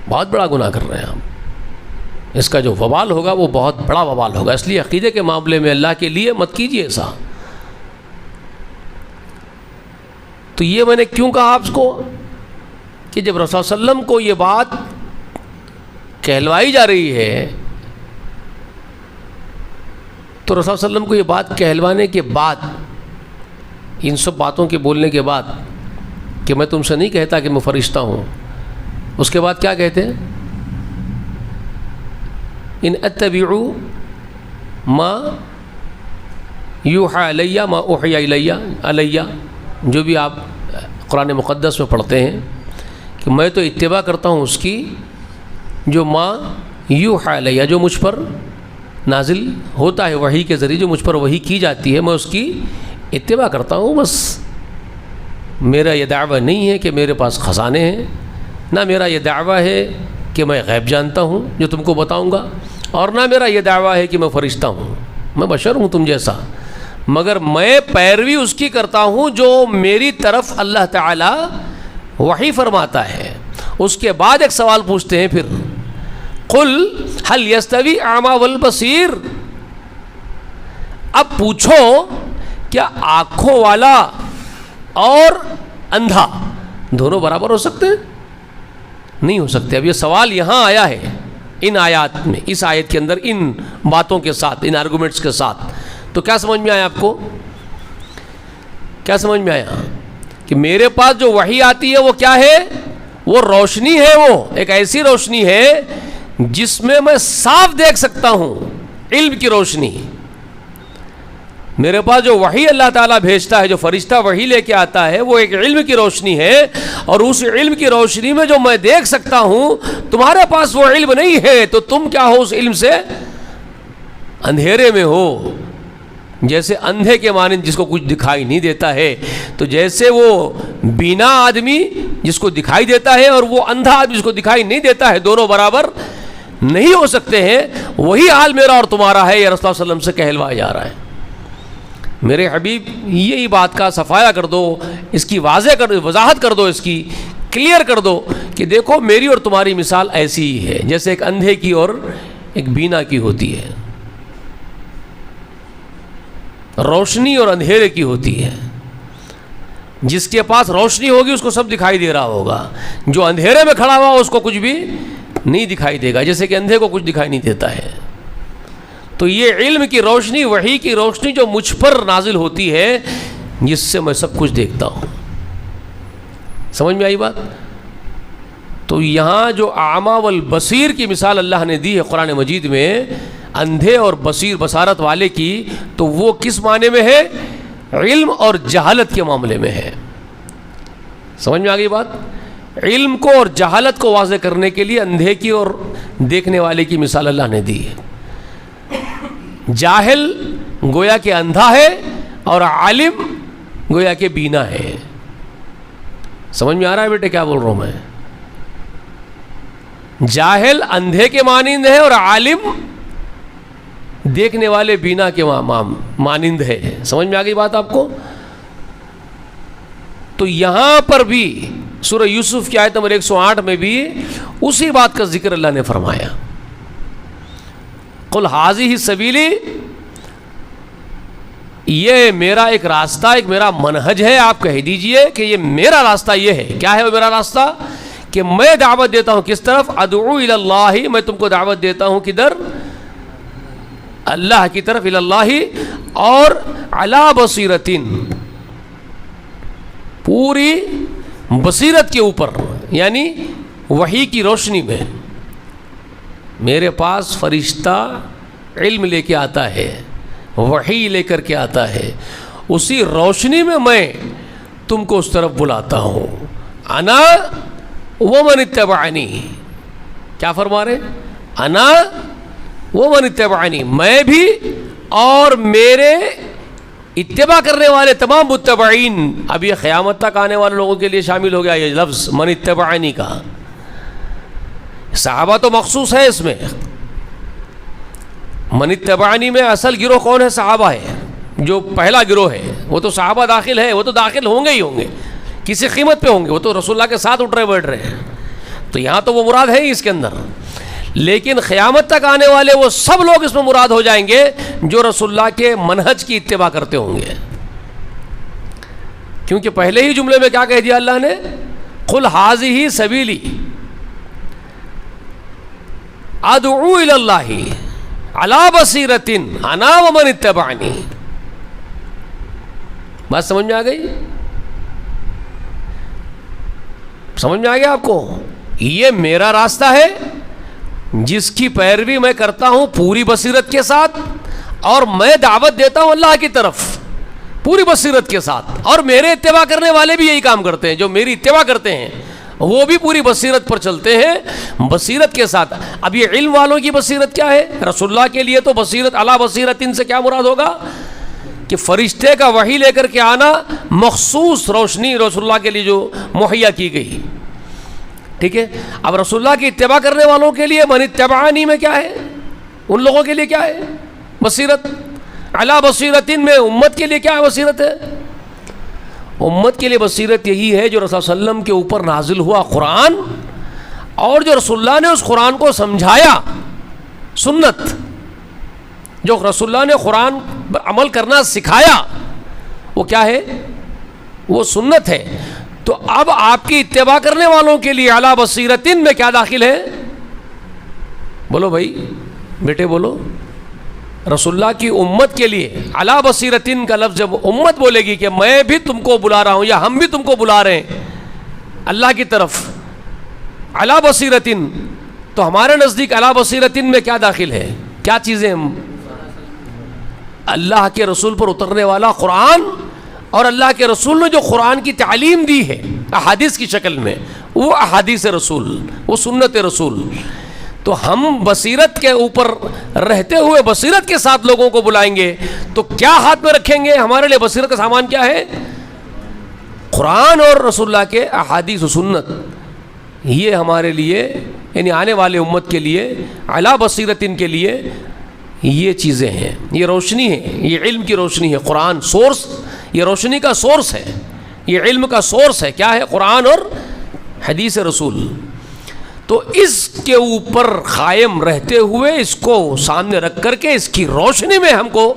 بہت بڑا گناہ کر رہے ہیں آپ. اس کا جو وبال ہوگا وہ بہت بڑا وبال ہوگا. اس لیے عقیدے کے معاملے میں اللہ کے لیے مت کیجیے ایسا. تو یہ میں نے کیوں کہا آپ کو کہ جب رسول صلی اللہ علیہ وسلم کو یہ بات کہلوائی جا رہی ہے، تو رسول صلی اللہ علیہ وسلم کو یہ بات کہلوانے کے بعد، ان سب باتوں کے بولنے کے بعد کہ میں تم سے نہیں کہتا کہ میں فرشتہ ہوں، اس کے بعد کیا کہتے ہیں؟ ان اتبع ما یوحی الی ما اوحی الی، جو بھی آپ قرآن مقدس میں پڑھتے ہیں کہ میں تو اتباع کرتا ہوں اس کی جو ما یوحی الی، جو مجھ پر نازل ہوتا ہے وحی کے ذریعے، جو مجھ پر وحی کی جاتی ہے میں اس کی اتباع کرتا ہوں. بس میرا یہ دعویٰ نہیں ہے کہ میرے پاس خزانے ہیں، نہ میرا یہ دعویٰ ہے کہ میں غیب جانتا ہوں جو تم کو بتاؤں گا، اور نہ میرا یہ دعویٰ ہے کہ میں فرشتہ ہوں. میں بشر ہوں تم جیسا، مگر میں پیروی اس کی کرتا ہوں جو میری طرف اللہ تعالی وحی فرماتا ہے. اس کے بعد ایک سوال پوچھتے ہیں پھر، قل هل يستوي اعمى والبصير، اب پوچھو کیا آنکھوں والا اور اندھا دونوں برابر ہو سکتے ہیں؟ نہیں ہو سکتے. اب یہ سوال یہاں آیا ہے ان آیات میں، اس آیت کے اندر، ان باتوں کے ساتھ، ان آرگومنٹس کے ساتھ. تو کیا سمجھ میں آیا آپ کو؟ کیا سمجھ میں آیا کہ میرے پاس جو وحی آتی ہے وہ کیا ہے؟ وہ روشنی ہے. وہ ایک ایسی روشنی ہے جس میں میں صاف دیکھ سکتا ہوں، علم کی روشنی. میرے پاس جو وحی اللہ تعالیٰ بھیجتا ہے، جو فرشتہ وحی لے کے آتا ہے، وہ ایک علم کی روشنی ہے، اور اس علم کی روشنی میں جو میں دیکھ سکتا ہوں، تمہارے پاس وہ علم نہیں ہے، تو تم کیا ہو؟ اس علم سے اندھیرے میں ہو. جیسے اندھے کے مانند جس کو کچھ دکھائی نہیں دیتا ہے، تو جیسے وہ بینا آدمی جس کو دکھائی دیتا ہے اور وہ اندھا آدمی جس کو دکھائی نہیں دیتا ہے، دونوں برابر نہیں ہو سکتے ہیں، وہی حال میرا اور تمہارا ہے. یہ رسول اللہ صلی اللہ علیہ وسلم سے کہلوایا جا رہا ہے. میرے حبیب یہی بات کا صفایا کر دو، اس کی وضاحت کر دو، اس کی کلیئر کر دو کہ دیکھو میری اور تمہاری مثال ایسی ہی ہے جیسے ایک اندھے کی اور ایک بینا کی ہوتی ہے، روشنی اور اندھیرے کی ہوتی ہے. جس کے پاس روشنی ہوگی اس کو سب دکھائی دے رہا ہوگا، جو اندھیرے میں کھڑا ہوا اس کو کچھ بھی نہیں دکھائی دے گا، جیسے کہ اندھے کو کچھ دکھائی نہیں دیتا ہے. تو یہ علم کی روشنی، وحی کی روشنی جو مجھ پر نازل ہوتی ہے، جس سے میں سب کچھ دیکھتا ہوں. سمجھ میں آئی بات؟ تو یہاں جو اعمیٰ والبصیر کی مثال اللہ نے دی ہے قرآن مجید میں، اندھے اور بصیر، بصارت والے کی، تو وہ کس معنی میں ہے؟ علم اور جہالت کے معاملے میں ہے. سمجھ میں آ گئی بات؟ علم کو اور جہالت کو واضح کرنے کے لیے اندھے کی اور دیکھنے والے کی مثال اللہ نے دی ہے. جاہل گویا کہ اندھا ہے اور عالم گویا کہ بینا ہے. سمجھ میں آ رہا ہے بیٹے کیا بول رہا ہوں میں؟ جاہل اندھے کے مانند ہے اور عالم دیکھنے والے بینا کے مانند ہے. سمجھ میں آ گئی بات آپ کو؟ تو یہاں پر بھی سورہ یوسف کی آیت نمبر 108 میں بھی اسی بات کا ذکر اللہ نے فرمایا، قل ھذہ سبیلی، یہ میرا ایک راستہ، ایک میرا منہج ہے، آپ کہہ دیجئے کہ یہ میرا راستہ یہ ہے۔ کیا ہے وہ میرا راستہ؟ کہ میں دعوت دیتا ہوں کس طرف؟ ادعو الی اللہ، میں تم کو دعوت دیتا ہوں کدھر؟ اللہ کی طرف، الی اللہ، اور علی بصیرۃ، پوری بصیرت کے اوپر، یعنی وحی کی روشنی میں۔ میرے پاس فرشتہ علم لے کے آتا ہے، وحی لے کر کے آتا ہے، اسی روشنی میں تم کو اس طرف بلاتا ہوں۔ انا ومن اتبعنی، کیا فرما رہے؟ انا ومن اتبعنی، میں بھی اور میرے اتباع کرنے والے تمام متبعین۔ اب یہ قیامت تک آنے والے لوگوں کے لیے شامل ہو گیا یہ لفظ من اتبعنی کا۔ صحابہ تو مخصوص ہے اس میں، من اتبعنی میں اصل گروہ کون ہے؟ صحابہ ہے، جو پہلا گروہ ہے وہ تو صحابہ داخل ہے، وہ تو داخل ہوں گے ہی ہوں گے، کسی قیمت پہ ہوں گے، وہ تو رسول اللہ کے ساتھ اٹھ رہے بیٹھ رہے ہیں، تو یہاں تو وہ مراد ہے ہی اس کے اندر۔ لیکن قیامت تک آنے والے وہ سب لوگ اس میں مراد ہو جائیں گے جو رسول اللہ کے منہج کی اتباع کرتے ہوں گے، کیونکہ پہلے ہی جملے میں کیا کہہ دیا اللہ نے؟ قل ھذہ سبیلی ادعو الی اللہ علی بصیرۃ انا ومن اتبعنی۔ بات سمجھ میں آ گئی؟ سمجھ میں آ گیا آپ کو؟ یہ میرا راستہ ہے جس کی پیروی میں کرتا ہوں پوری بصیرت کے ساتھ، اور میں دعوت دیتا ہوں اللہ کی طرف پوری بصیرت کے ساتھ، اور میرے اتباع کرنے والے بھی یہی کام کرتے ہیں، جو میری اتباع کرتے ہیں وہ بھی پوری بصیرت پر چلتے ہیں، بصیرت کے ساتھ۔ اب یہ علم والوں کی بصیرت کیا ہے؟ رسول اللہ کے لیے تو بصیرت علی بصیرت سے کیا مراد ہوگا؟ کہ فرشتے کا وحی لے کر کے آنا، مخصوص روشنی رسول اللہ کے لیے جو مہیا کی گئی، ٹھیک ہے۔ اب رسول اللہ کی اتباع کرنے والوں کے لیے من اتبعنی میں کیا ہے؟ ان لوگوں کے لیے کیا ہے؟ بصیرت علی بصیرت میں امت کے لیے کیا بصیرت ہے؟ امت کے لیے بصیرت یہی ہے جو رسول اللہ علیہ وسلم کے اوپر نازل ہوا قرآن، اور جو رسول اللہ نے اس قرآن کو سمجھایا، سنت، جو رسول اللہ نے قرآن پر عمل کرنا سکھایا، وہ کیا ہے؟ وہ سنت ہے۔ تو اب آپ کی اتباع کرنے والوں کے لیے علی بصیرت میں کیا داخل ہے؟ بولو بھائی، بیٹے بولو۔ رسول اللہ کی امت کے لیے علی بصیرت کا لفظ جب امت بولے گی کہ میں بھی تم کو بلا رہا ہوں، یا ہم بھی تم کو بلا رہے ہیں اللہ کی طرف علی بصیرت، تو ہمارے نزدیک علی بصیرت میں کیا داخل ہے؟ کیا چیزیں؟ اللہ کے رسول پر اترنے والا قرآن، اور اللہ کے رسول نے جو قرآن کی تعلیم دی ہے احادیث کی شکل میں، وہ احادیث رسول، وہ سنت رسول۔ تو ہم بصیرت کے اوپر رہتے ہوئے بصیرت کے ساتھ لوگوں کو بلائیں گے، تو کیا ہاتھ میں رکھیں گے؟ ہمارے لیے بصیرت کا سامان کیا ہے؟ قرآن اور رسول اللہ کے احادیث و سنت۔ یہ ہمارے لیے، یعنی آنے والے امت کے لیے، علی بصیرت کے لیے یہ چیزیں ہیں، یہ روشنی ہے، یہ علم کی روشنی ہے۔ قرآن سورس، یہ روشنی کا سورس ہے، یہ علم کا سورس ہے۔ کیا ہے؟ قرآن اور حدیث رسول۔ تو اس کے اوپر قائم رہتے ہوئے، اس کو سامنے رکھ کر کے، اس کی روشنی میں ہم کو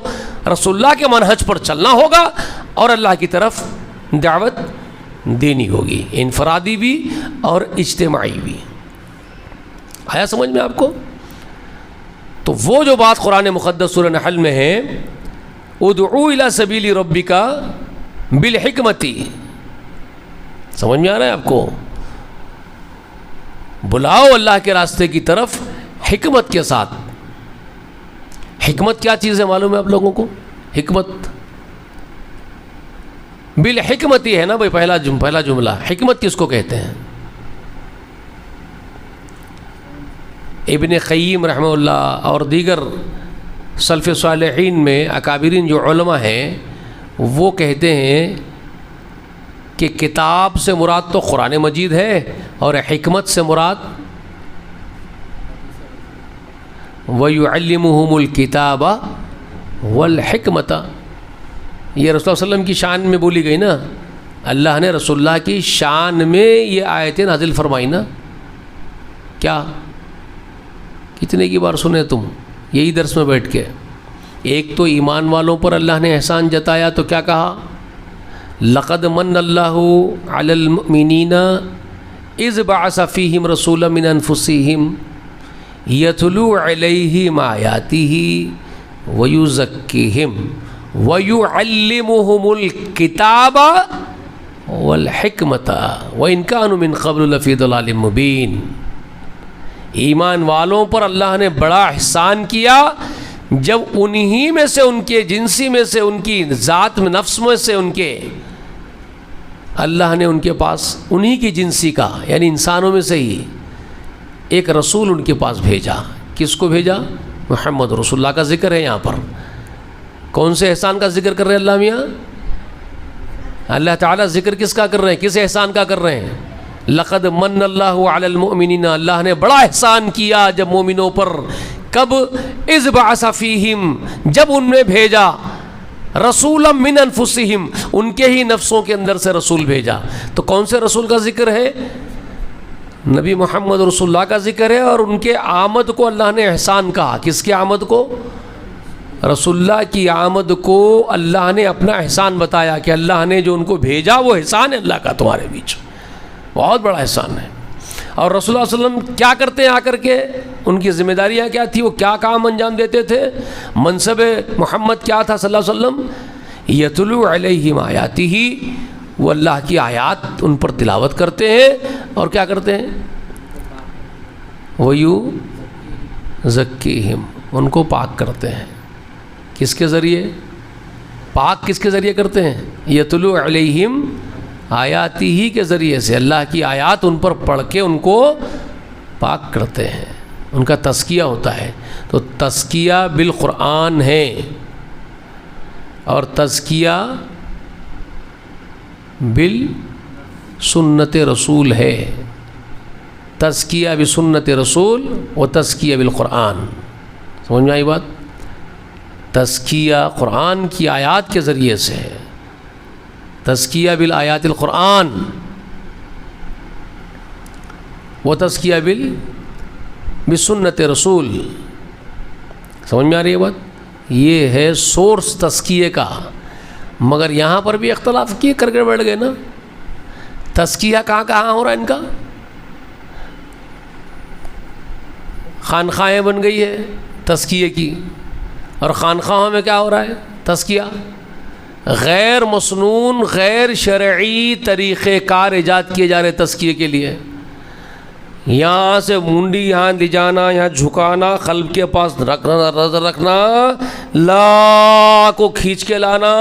رسول اللہ کے منہج پر چلنا ہوگا، اور اللہ کی طرف دعوت دینی ہوگی، انفرادی بھی اور اجتماعی بھی۔ آیا سمجھ میں آپ کو؟ تو وہ جو بات قرآن مقدس سورہ نحل میں ہے، ادعو الی سبیل ربک بالحکمت، سمجھ میں آ رہا ہے آپ کو؟ بلاؤ اللہ کے راستے کی طرف حکمت کے ساتھ۔ حکمت کیا چیز ہے معلوم ہے آپ لوگوں کو؟ حکمت بالحکمت ہی ہے نا بھائی، پہلا جملہ۔ حکمت کس کو کہتے ہیں؟ ابن قیم رحمہ اللہ اور دیگر سلف صالحین میں اکابرین جو علماء ہیں، وہ کہتے ہیں کہ کتاب سے مراد تو قرآن مجید ہے، اور حکمت سے مراد وَيُعَلِّمُهُمُ الْكِتَابَ وَالْحِكْمَةَ، یہ رسول اللہ صلی اللہ علیہ وسلم کی شان میں بولی گئی نا، اللہ نے رسول اللہ کی شان میں یہ آیتیں نازل فرمائی نا. کیا کتنے کی بار سنے تم یہی درس میں بیٹھ کے؟ ایک تو ایمان والوں پر اللہ نے احسان جتایا تو کیا کہا؟ لقد من اللہ علی المؤمنین اذ بعث فیہم رسولا من انفسہم یتلو علیہم آیاتہ ویزکیہم ویعلمہم الکتاب والحکمت وإن كانوا من قبل لفی ضلال مبین. ایمان والوں پر اللہ نے بڑا احسان کیا جب انہی میں سے، ان کے جنسی میں سے، ان کی ذات میں، نفس میں سے، ان کے اللہ نے ان کے پاس انہی کی جنسی کا یعنی انسانوں میں سے ہی ایک رسول ان کے پاس بھیجا. کس کو بھیجا؟ محمد رسول اللہ کا ذکر ہے یہاں پر. کون سے احسان کا ذکر کر رہے ہیں اللہ میاں؟ اللہ تعالیٰ ذکر کس کا کر رہے ہیں؟ کس احسان کا کر رہے ہیں؟ لقد من اللہ علی المؤمنین، اللہ نے بڑا احسان کیا جب مومنوں پر. کب؟ اذ بعث فیہم، جب ان میں بھیجا رسولا من انفسہم، ان کے ہی نفسوں کے اندر سے رسول بھیجا. تو کون سے رسول کا ذکر ہے؟ نبی محمد رسول اللہ کا ذکر ہے. اور ان کے آمد کو اللہ نے احسان کہا. کس کی آمد کو؟ رسول اللہ کی آمد کو اللہ نے اپنا احسان بتایا کہ اللہ نے جو ان کو بھیجا وہ احسان ہے اللہ کا تمہارے بیچ، بہت بڑا احسان ہے. اور رسول اللہ صلی اللہ علیہ وسلم کیا کرتے ہیں آ کر کے؟ ان کی ذمہ داریاں کیا تھی؟ وہ کیا کام انجام دیتے تھے؟ منصب محمد کیا تھا صلی اللہ علیہ وسلم؟ یتلو علیہم آیاتہ، وہ اللہ کی آیات ان پر تلاوت کرتے ہیں اور کیا کرتے ہیں؟ وَيُزَكِّيهِمْ، ان کو پاک کرتے ہیں. کس کے ذریعے پاک؟ کس کے ذریعے کرتے ہیں؟ یتلو علیہم آیاتی ہی کے ذریعے سے اللہ کی آیات ان پر پڑھ کے ان کو پاک کرتے ہیں. ان کا تزکیہ ہوتا ہے. تو تزکیہ بالقرآن ہے اور تزکیہ بالسنت رسول ہے. تزکیہ بسنت رسول و تزکیہ بالقرآن. سمجھ میں آئی بات؟ تزکیہ قرآن کی آیات کے ذریعے سے ہے، تزکیہ بالآیات القرآن و تزکیہ بسنت رسول. سمجھ میں آ رہی ہے بات؟ یہ ہے سورس تزکیے کا. مگر یہاں پر بھی اختلاف کیے کر کے بیٹھ گئے نا. تزکیہ کہاں کہاں ہو رہا ہے ان کا؟ خانخواہیں بن گئی ہے تزکیے کی، اور خانخواہوں میں کیا ہو رہا ہے؟ تزکیہ. غیر مسنون غیر شرعی طریقہ کار ایجاد کیے جا رہے تزکیے کے لیے. یہاں سے منڈی یہاں لے جانا، یہاں جھکانا، قلب کے پاس رکھنا، نظر رکھنا، لا کو کھینچ کے لانا،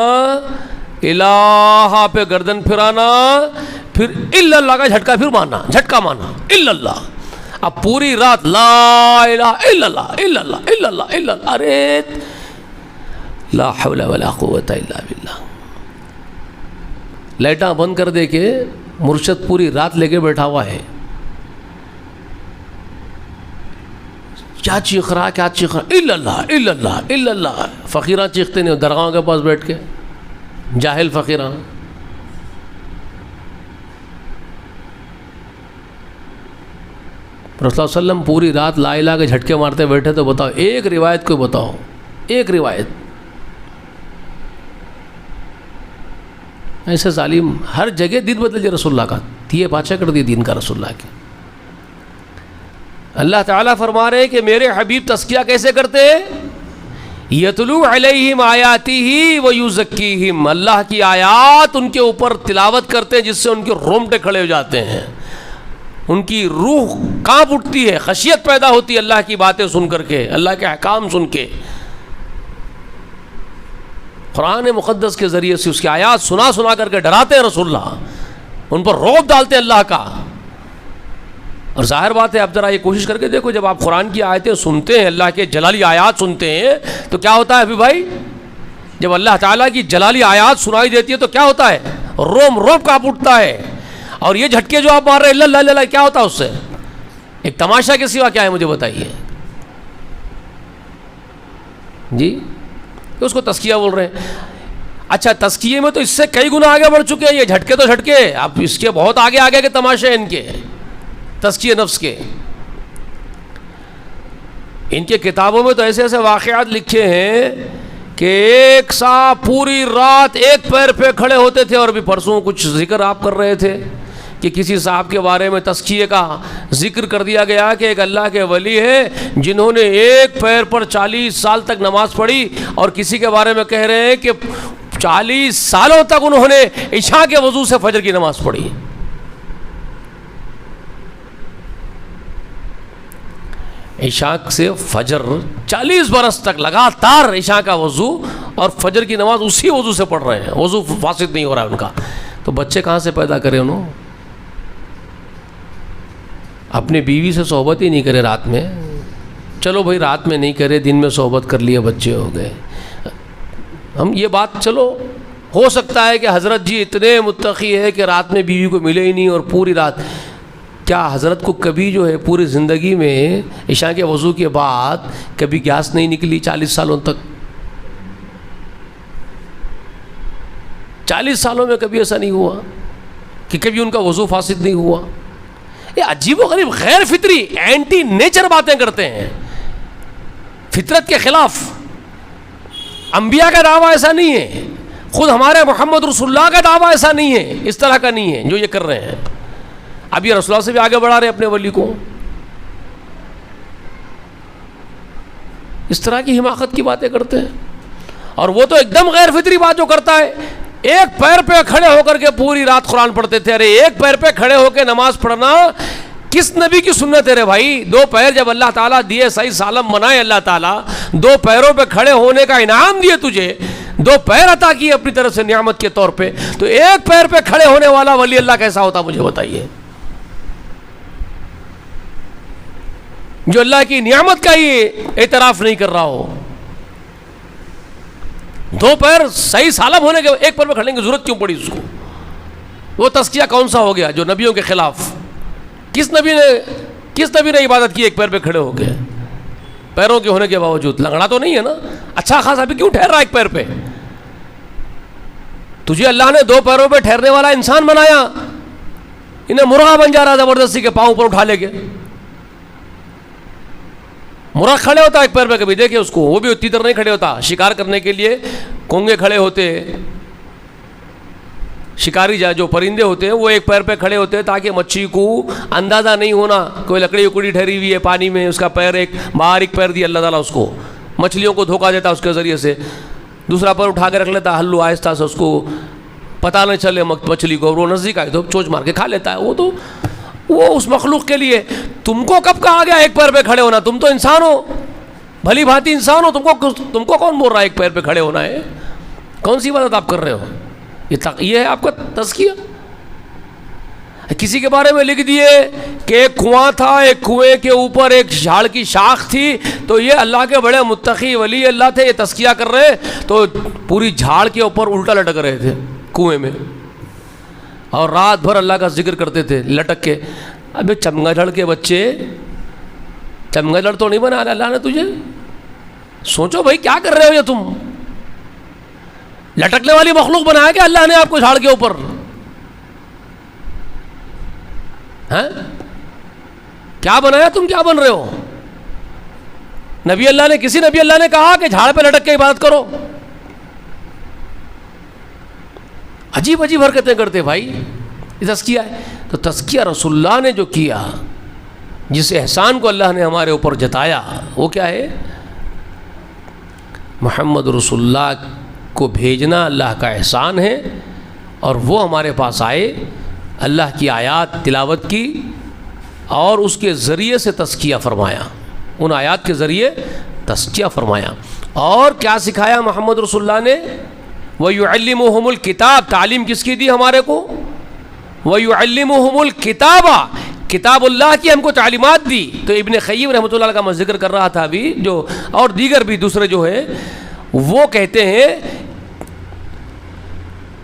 الہ پہ گردن پھرانا، پھر الا اللہ کا جھٹکا پھر مارنا، جھٹکا مارنا الا اللہ. اب پوری رات لا الہ الا اللہ الا اللہ الا اللہ الا اللہ. ارے لا حول ولا قوت الا باللہ. لائٹاں بند کر دے کے مرشد پوری رات لے کے بیٹھا ہوا ہے. کیا چیخ رہا، کیا چیخ رہا؟ الا اللہ الا اللہ الا اللہ. فقیراں چیختے نہیں درگاہوں کے پاس بیٹھ کے، جاہل فقیراں. رسول اللہ علیہ وسلم پوری رات لا الہ کے جھٹکے مارتے بیٹھے. تو بتاؤ ایک روایت کوئی بتاؤ، ایک روایت. ایسے ظالم ہر جگہ دین بدل دیا رسول اللہ کا، دیے بادشاہ کر دی دین کا رسول اللہ کے. اللہ تعالیٰ فرما رہے ہیں کہ میرے حبیب تزکیہ کیسے کرتے ہیں؟ یتلو علیہم آیاتہ ویزکیہم، اللہ کی آیات ان کے اوپر تلاوت کرتے ہیں جس سے ان کے رونگٹے کھڑے ہو جاتے ہیں، ان کی روح کانپ اٹھتی ہے، خشیت پیدا ہوتی ہے اللہ کی باتیں سن کر کے، اللہ کے احکام سن کے. قرآن مقدس کے ذریعے سے اس کی آیات سنا سنا کر کے ڈراتے ہیں رسول اللہ، ان پر رعب ڈالتے ہیں اللہ کا. اور ظاہر بات ہے، اب ذرا یہ کوشش کر کے دیکھو، جب آپ قرآن کی آیتیں سنتے ہیں، اللہ کے جلالی آیات سنتے ہیں، تو کیا ہوتا ہے ابھی بھائی؟ جب اللہ تعالیٰ کی جلالی آیات سنائی دیتی ہے تو کیا ہوتا ہے؟ روب کانپ اٹھتا ہے. اور یہ جھٹکے جو آپ مار رہے ہیں اللہ اللہ اللہ، کیا ہوتا ہے اس سے؟ ایک تماشا کے سوا کیا ہے مجھے بتائیے جی؟ اس کو تزکیہ بول رہے ہیں. اچھا تزکیے میں تو اس سے کئی گنا آگے بڑھ چکے ہیں، یہ جھٹکے تو جھٹکے، اب اس کے بہت آگے آگے کے تماشے ان کے تزکیے نفس کے. ان کے کتابوں میں تو ایسے ایسے واقعات لکھے ہیں کہ ایک سا پوری رات ایک پیر پہ کھڑے ہوتے تھے. اور بھی پرسوں کچھ ذکر آپ کر رہے تھے کہ کسی صاحب کے بارے میں تزکیے کا ذکر کر دیا گیا کہ ایک اللہ کے ولی ہے جنہوں نے ایک پیر پر 40 سال تک نماز پڑھی، اور کسی کے بارے میں کہہ رہے ہیں کہ 40 سالوں تک انہوں نے عشاء کے وضو سے فجر کی نماز پڑھی. عشاء سے فجر 40 برس تک لگاتار عشاء کا وضو اور فجر کی نماز اسی وضو سے پڑھ رہے ہیں، وضو فاسد نہیں ہو رہا ہے ان کا. تو بچے کہاں سے پیدا کرے انہوں؟ اپنے بیوی سے صحبت ہی نہیں کرے رات میں. چلو بھائی رات میں نہیں کرے، دن میں صحبت کر لیے، بچے ہو گئے. ہم یہ بات چلو ہو سکتا ہے کہ حضرت جی اتنے متقی ہے کہ رات میں بیوی کو ملے ہی نہیں اور پوری رات. کیا حضرت کو کبھی جو ہے پوری زندگی میں عشاء کے وضو کے بعد کبھی گیس نہیں نکلی 40 سالوں تک؟ 40 سالوں میں کبھی ایسا نہیں ہوا کہ کبھی ان کا وضو فاسد نہیں ہوا. یہ عجیب و غریب غیر فطری اینٹی نیچر باتیں کرتے ہیں، فطرت کے خلاف. انبیاء کا دعویٰ ایسا نہیں ہے، خود ہمارے محمد رسول اللہ کا دعویٰ ایسا نہیں ہے، اس طرح کا نہیں ہے جو یہ کر رہے ہیں. اب یہ رسول اللہ سے بھی آگے بڑھا رہے ہیں اپنے ولی کو. اس طرح کی حماقت کی باتیں کرتے ہیں. اور وہ تو ایک دم غیر فطری بات جو کرتا ہے، ایک پیر پہ کھڑے ہو کر کے پوری رات قرآن پڑھتے تھے. ارے ایک پیر پہ کھڑے ہو کے نماز پڑھنا کس نبی کی سنت ہے رے بھائی؟ 2 پیر جب اللہ تعالیٰ دیے، صحیح سالم بنائے اللہ تعالیٰ، 2 پیروں پہ کھڑے ہونے کا انعام دیے تجھے، 2 پیر عطا کیے اپنی طرف سے نعمت کے طور پہ، تو ایک پیر پہ کھڑے ہونے والا ولی اللہ کیسا ہوتا مجھے بتائیے، جو اللہ کی نعمت کا ہی اعتراف نہیں کر رہا ہو. 2 پیر صحیح سالم ہونے کے ایک پیر پہ کھڑنے کی ضرورت کیوں پڑی اس کو؟ وہ تزکیہ کون سا ہو گیا جو نبیوں کے خلاف؟ کس نبی نے عبادت کی ایک پیر پہ کھڑے ہو کے؟ پیروں کے ہونے کے باوجود لنگڑا تو نہیں ہے نا؟ اچھا خاصا بھی کیوں ٹھہر رہا ایک پیر پہ؟ تجھے اللہ نے 2 پیروں پہ ٹھہرنے والا انسان بنایا، انہیں مرغا بن جا رہا زبردستی کے پاؤں پر اٹھا لے کے. مرغ کھڑے ہوتا ایک پیر پہ، کبھی دیکھے اس کو؟ وہ بھی اتنی طرح نہیں کھڑے ہوتا. شکار کرنے کے لیے کونگے کھڑے ہوتے، شکاری جو پرندے ہوتے ہیں وہ ایک پیر پہ کھڑے ہوتے ہیں تاکہ مچھلی کو اندازہ نہیں ہونا کوئی لکڑی اکڑی ٹھہری ہوئی ہے پانی میں، اس کا پیر ایک باہر ایک پیر دیا اللہ تعالیٰ اس کو، مچھلیوں کو دھوکہ دیتا اس کے ذریعے سے. دوسرا پیر اٹھا کے رکھ لیتا ہلو آہستہ سے، اس کو پتہ نہیں چلے مچھلی کو، وہ نزدیک آئے تو چوچ مار کے کھا لیتا ہے. وہ اس مخلوق کے لیے. تم کو کب کہا گیا ایک پیر پہ کھڑے ہونا؟ تم تو انسان ہو، بھلی بھانتی انسان ہو. تم کو کون بول رہا ہے ایک پیر پہ کھڑے ہونا ہے؟ کون سی عبادت آپ کر رہے ہو؟ یہ ہے آپ کا تزکیہ؟ کسی کے بارے میں لکھ دیے کہ ایک کنواں تھا، ایک کنویں کے اوپر ایک جھاڑ کی شاخ تھی، تو یہ اللہ کے بڑے متقی ولی اللہ تھے، یہ تزکیہ کر رہے، تو پوری جھاڑ کے اوپر الٹا لٹک رہے تھے کنویں میں، اور رات بھر اللہ کا ذکر کرتے تھے لٹک کے. ابے چمگادڑ کے بچے، چمگادڑ تو نہیں بنا اللہ نے تجھے. سوچو بھائی کیا کر رہے ہو یہ تم؟ لٹکنے والی مخلوق بنایا کہ اللہ نے آپ کو جھاڑ کے اوپر؟ کیا بنایا؟ تم کیا بن رہے ہو؟ کسی نبی اللہ نے کہا کہ جھاڑ پہ لٹک کے عبادت کرو؟ عجیب عجیب حرکتیں کرتے بھائی. یہ تزکیہ ہے. تو تزکیہ رسول اللہ نے جو کیا، جس احسان کو اللہ نے ہمارے اوپر جتایا، وہ کیا ہے؟ محمد رسول اللہ کو بھیجنا اللہ کا احسان ہے، اور وہ ہمارے پاس آئے، اللہ کی آیات تلاوت کی اور اس کے ذریعے سے تزکیہ فرمایا، ان آیات کے ذریعے تزکیہ فرمایا. اور کیا سکھایا محمد رسول اللہ نے؟ وَيُعَلِّمُهُمُ الْكِتَابَ. تعلیم کس کی دی ہمارے کو؟ وَيُعَلِّمُهُمُ الْكِتَابَ. کتاب اللہ کی ہم کو تعلیمات دی. تو ابن قیم رحمۃ اللہ کا میں ذکر کر رہا تھا ابھی، جو اور دیگر بھی دوسرے جو ہے وہ کہتے ہیں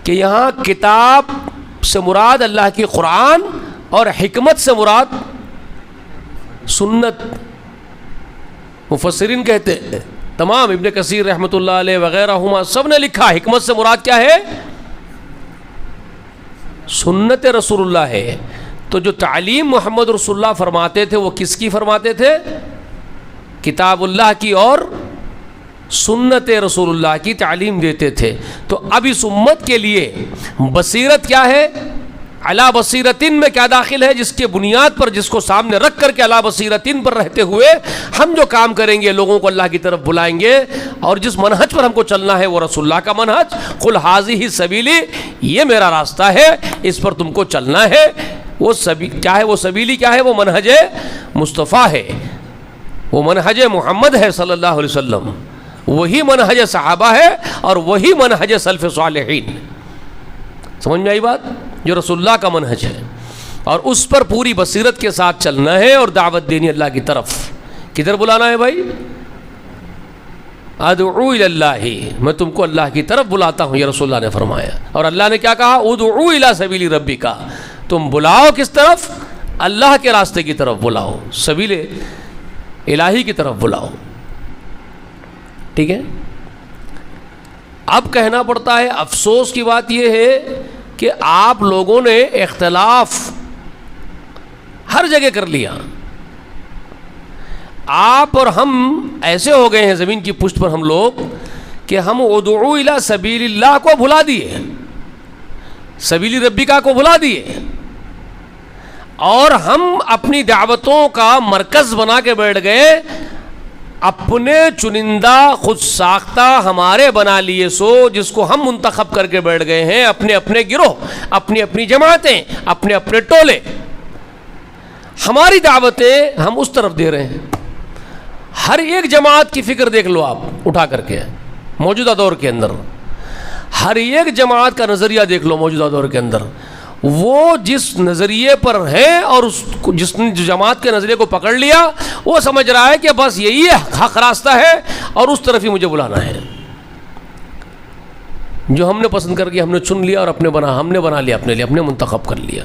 کہ یہاں کتاب سے مراد اللہ کی قرآن، اور حکمت سے مراد سنت. مفسرین کہتے ہیں تمام ابن کثیر رحمۃ اللہ علیہ وغیرہ ہما سب نے لکھا حکمت سے مراد کیا ہے؟ سنت رسول اللہ ہے. تو جو تعلیم محمد رسول اللہ فرماتے تھے وہ کس کی فرماتے تھے؟ کتاب اللہ کی اور سنت رسول اللہ کی تعلیم دیتے تھے. تو اب اس امت کے لیے بصیرت کیا ہے؟ علی بصیرتن میں کیا داخل ہے؟ جس کے بنیاد پر، جس کو سامنے رکھ کر کے علی بصیرتن پر رہتے ہوئے ہم جو کام کریں گے، لوگوں کو اللہ کی طرف بلائیں گے، اور جس منہج پر ہم کو چلنا ہے وہ رسول اللہ کا منہج. قل ھذہ سبیلی، یہ میرا راستہ ہے، اس پر تم کو چلنا ہے. وہ کیا ہے؟ وہ سبیلی کیا ہے؟ وہ منہج مصطفیٰ ہے، وہ منہج محمد ہے صلی اللہ علیہ وسلم. وہی منہج صحابہ ہے اور وہی منہج سلف صالحین. سمجھ میں آئی بات؟ جو رسول اللہ کا منہج ہے، اور اس پر پوری بصیرت کے ساتھ چلنا ہے اور دعوت دینی اللہ کی طرف. کدھر بلانا ہے بھائی؟ ادعو الی اللہ، میں تم کو اللہ کی طرف بلاتا ہوں، یہ رسول اللہ نے فرمایا. اور اللہ نے کیا کہا؟ ادعو الی سبیل ربک، تم بلاؤ کس طرف؟ اللہ کے راستے کی طرف بلاؤ، سبیل الہی کی طرف بلاؤ. ٹھیک ہے؟ اب کہنا پڑتا ہے، افسوس کی بات یہ ہے کہ آپ لوگوں نے اختلاف ہر جگہ کر لیا. آپ اور ہم ایسے ہو گئے ہیں زمین کی پشت پر ہم لوگ کہ ہم ادعو الی سبیل اللہ کو بھلا دیے، سبیل ربکا کو بھلا دیے، اور ہم اپنی دعوتوں کا مرکز بنا کے بیٹھ گئے، اپنے چنندہ خود ساختہ ہمارے بنا لیے سو، جس کو ہم منتخب کر کے بیٹھ گئے ہیں، اپنے اپنے گروہ، اپنی اپنی جماعتیں، اپنے اپنے ٹولے. ہماری دعوتیں ہم اس طرف دے رہے ہیں. ہر ایک جماعت کی فکر دیکھ لو آپ اٹھا کر کے موجودہ دور کے اندر، ہر ایک جماعت کا نظریہ دیکھ لو موجودہ دور کے اندر. وہ جس نظریے پر ہے اور جس نے جماعت کے نظریے کو پکڑ لیا، وہ سمجھ رہا ہے کہ بس یہی حق راستہ ہے اور اس طرف ہی مجھے بلانا ہے. جو ہم نے پسند کر کے ہم نے چن لیا اور ہم نے بنا لیا اپنے لیے، اپنے منتخب کر لیا.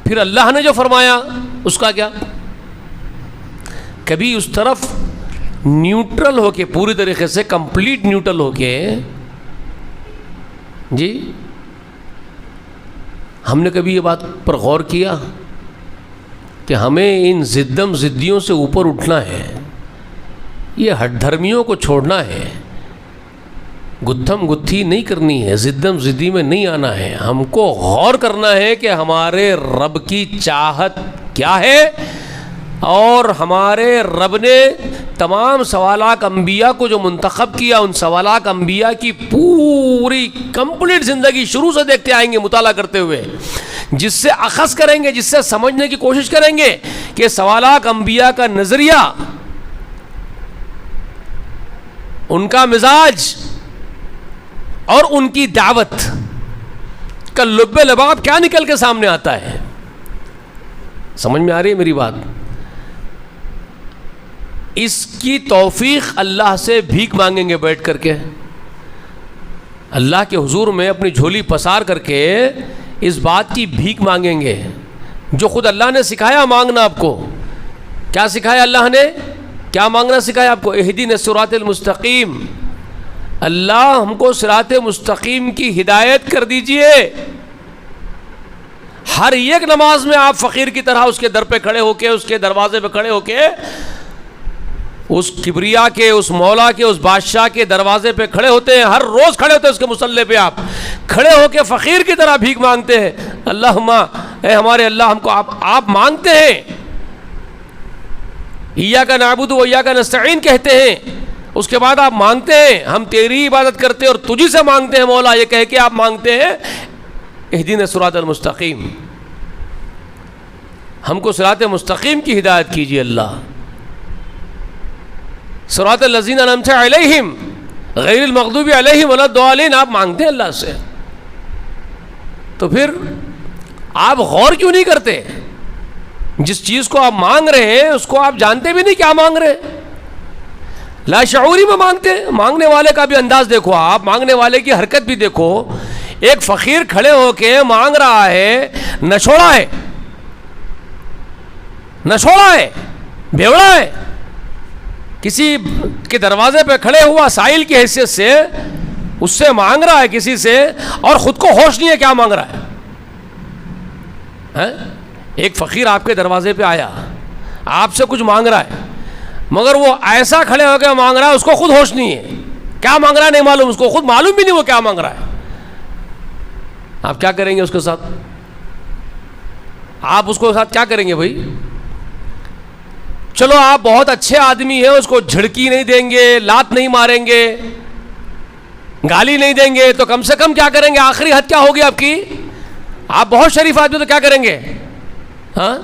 پھر اللہ نے جو فرمایا اس کا کیا؟ کبھی اس طرف نیوٹرل ہو کے، پوری طریقے سے کمپلیٹ نیوٹرل ہو کے، جی ہم نے کبھی یہ بات پر غور کیا کہ ہمیں ان زدیوں سے اوپر اٹھنا ہے، یہ ہٹ دھرمیوں کو چھوڑنا ہے، گتھم گتھی نہیں کرنی ہے، زدی میں نہیں آنا ہے. ہم کو غور کرنا ہے کہ ہمارے رب کی چاہت کیا ہے، اور ہمارے رب نے تمام سوالات انبیاء کو جو منتخب کیا، ان سوالات انبیاء کی پوری کمپلیٹ زندگی شروع سے دیکھتے آئیں گے، مطالعہ کرتے ہوئے، جس سے اخذ کریں گے، جس سے سمجھنے کی کوشش کریں گے کہ سوالات انبیاء کا نظریہ، ان کا مزاج اور ان کی دعوت کا لب لباب کیا نکل کے سامنے آتا ہے. سمجھ میں آ رہی ہے میری بات؟ اس کی توفیق اللہ سے بھیک مانگیں گے بیٹھ کر کے، اللہ کے حضور میں اپنی جھولی پسار کر کے اس بات کی بھیک مانگیں گے جو خود اللہ نے سکھایا مانگنا. آپ کو کیا سکھایا اللہ نے؟ کیا مانگنا سکھایا آپ کو؟ اہدنا الصراط المستقیم. اللہ ہم کو صراط مستقیم کی ہدایت کر دیجئے. ہر ایک نماز میں آپ فقیر کی طرح اس کے در پہ کھڑے ہو کے، اس کے دروازے پہ کھڑے ہو کے، اس کبریا کے، اس مولا کے، اس بادشاہ کے دروازے پہ کھڑے ہوتے ہیں. ہر روز کھڑے ہوتے ہیں اس کے مصلی پہ، آپ کھڑے ہو کے فقیر کی طرح بھیک مانگتے ہیں. اللہم، اے ہمارے اللہ، ہم کو آپ مانگتے ہیں. ایاک نعبد و ایاک نستعین کہتے ہیں، اس کے بعد آپ مانگتے ہیں ہم تیری عبادت کرتے ہیں اور تجھی سے مانگتے ہیں مولا، یہ کہہ کے آپ مانگتے ہیں اہدنا الصراط المستقیم. ہم کو صراط مستقیم کی ہدایت کیجیے اللہ. صراط الذین انعمت علیہم غیر المغضوب علیہم ولا الضالین، آپ مانگتے ہیں اللہ سے. تو پھر آپ غور کیوں نہیں کرتے؟ جس چیز کو آپ مانگ رہے ہیں اس کو آپ جانتے بھی نہیں کیا مانگ رہے ہیں، لا شعوری میں مانگتے ہیں. مانگنے والے کا بھی انداز دیکھو، آپ مانگنے والے کی حرکت بھی دیکھو. ایک فقیر کھڑے ہو کے مانگ رہا ہے، نشوڑا ہے، نشوڑا ہے، بیوڑا ہے، کسی کے دروازے پہ کھڑے ہوا سائل کی حیثیت سے اس سے مانگ رہا ہے کسی سے، اور خود کو ہوش نہیں ہے کیا مانگ رہا ہے. ایک فقیر آپ کے دروازے پہ آیا، آپ سے کچھ مانگ رہا ہے، مگر وہ ایسا کھڑے ہو کے مانگ رہا ہے اس کو خود ہوش نہیں ہے، کیا مانگ رہا ہے نہیں معلوم، اس کو خود معلوم بھی نہیں وہ کیا مانگ رہا ہے. آپ کیا کریں گے اس کے ساتھ؟ آپ اس کو ساتھ کیا کریں گے بھائی؟ چلو آپ بہت اچھے آدمی ہیں، اس کو جھڑکی نہیں دیں گے، لات نہیں ماریں گے، گالی نہیں دیں گے، تو کم سے کم کیا کریں گے؟ آخری حد کیا ہوگی آپ کی؟ آپ بہت شریف آدمی تو کیا کریں گے؟ ہاں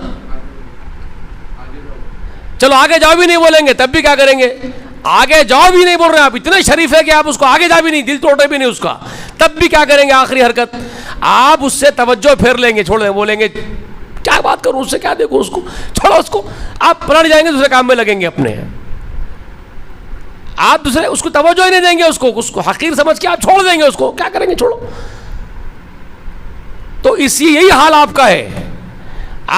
چلو آگے جاؤ بھی نہیں بولیں گے، تب بھی کیا کریں گے؟ آگے جاؤ بھی نہیں بول رہے، آپ اتنے شریف ہے کہ آپ اس کو آگے جا بھی نہیں، دل توڑے بھی نہیں اس کا، تب بھی کیا کریں گے؟ آخری حرکت آپ اس سے توجہ پھیر لیں گے، چھوڑ دیں، بولیں گے کیا بات کروں اس سے، کیا دیکھوں اس کو، چھوڑو اس کو، آپ پلٹ جائیں گے، دوسرے کام میں لگیں گے اپنے، آپ دوسرے اس کو توجہ ہی نہیں دیں گے، اس کو حقیر سمجھ کے آپ چھوڑ دیں گے، اس کو کیا کریں گے؟ چھوڑو. تو یہی حال آپ کا ہے.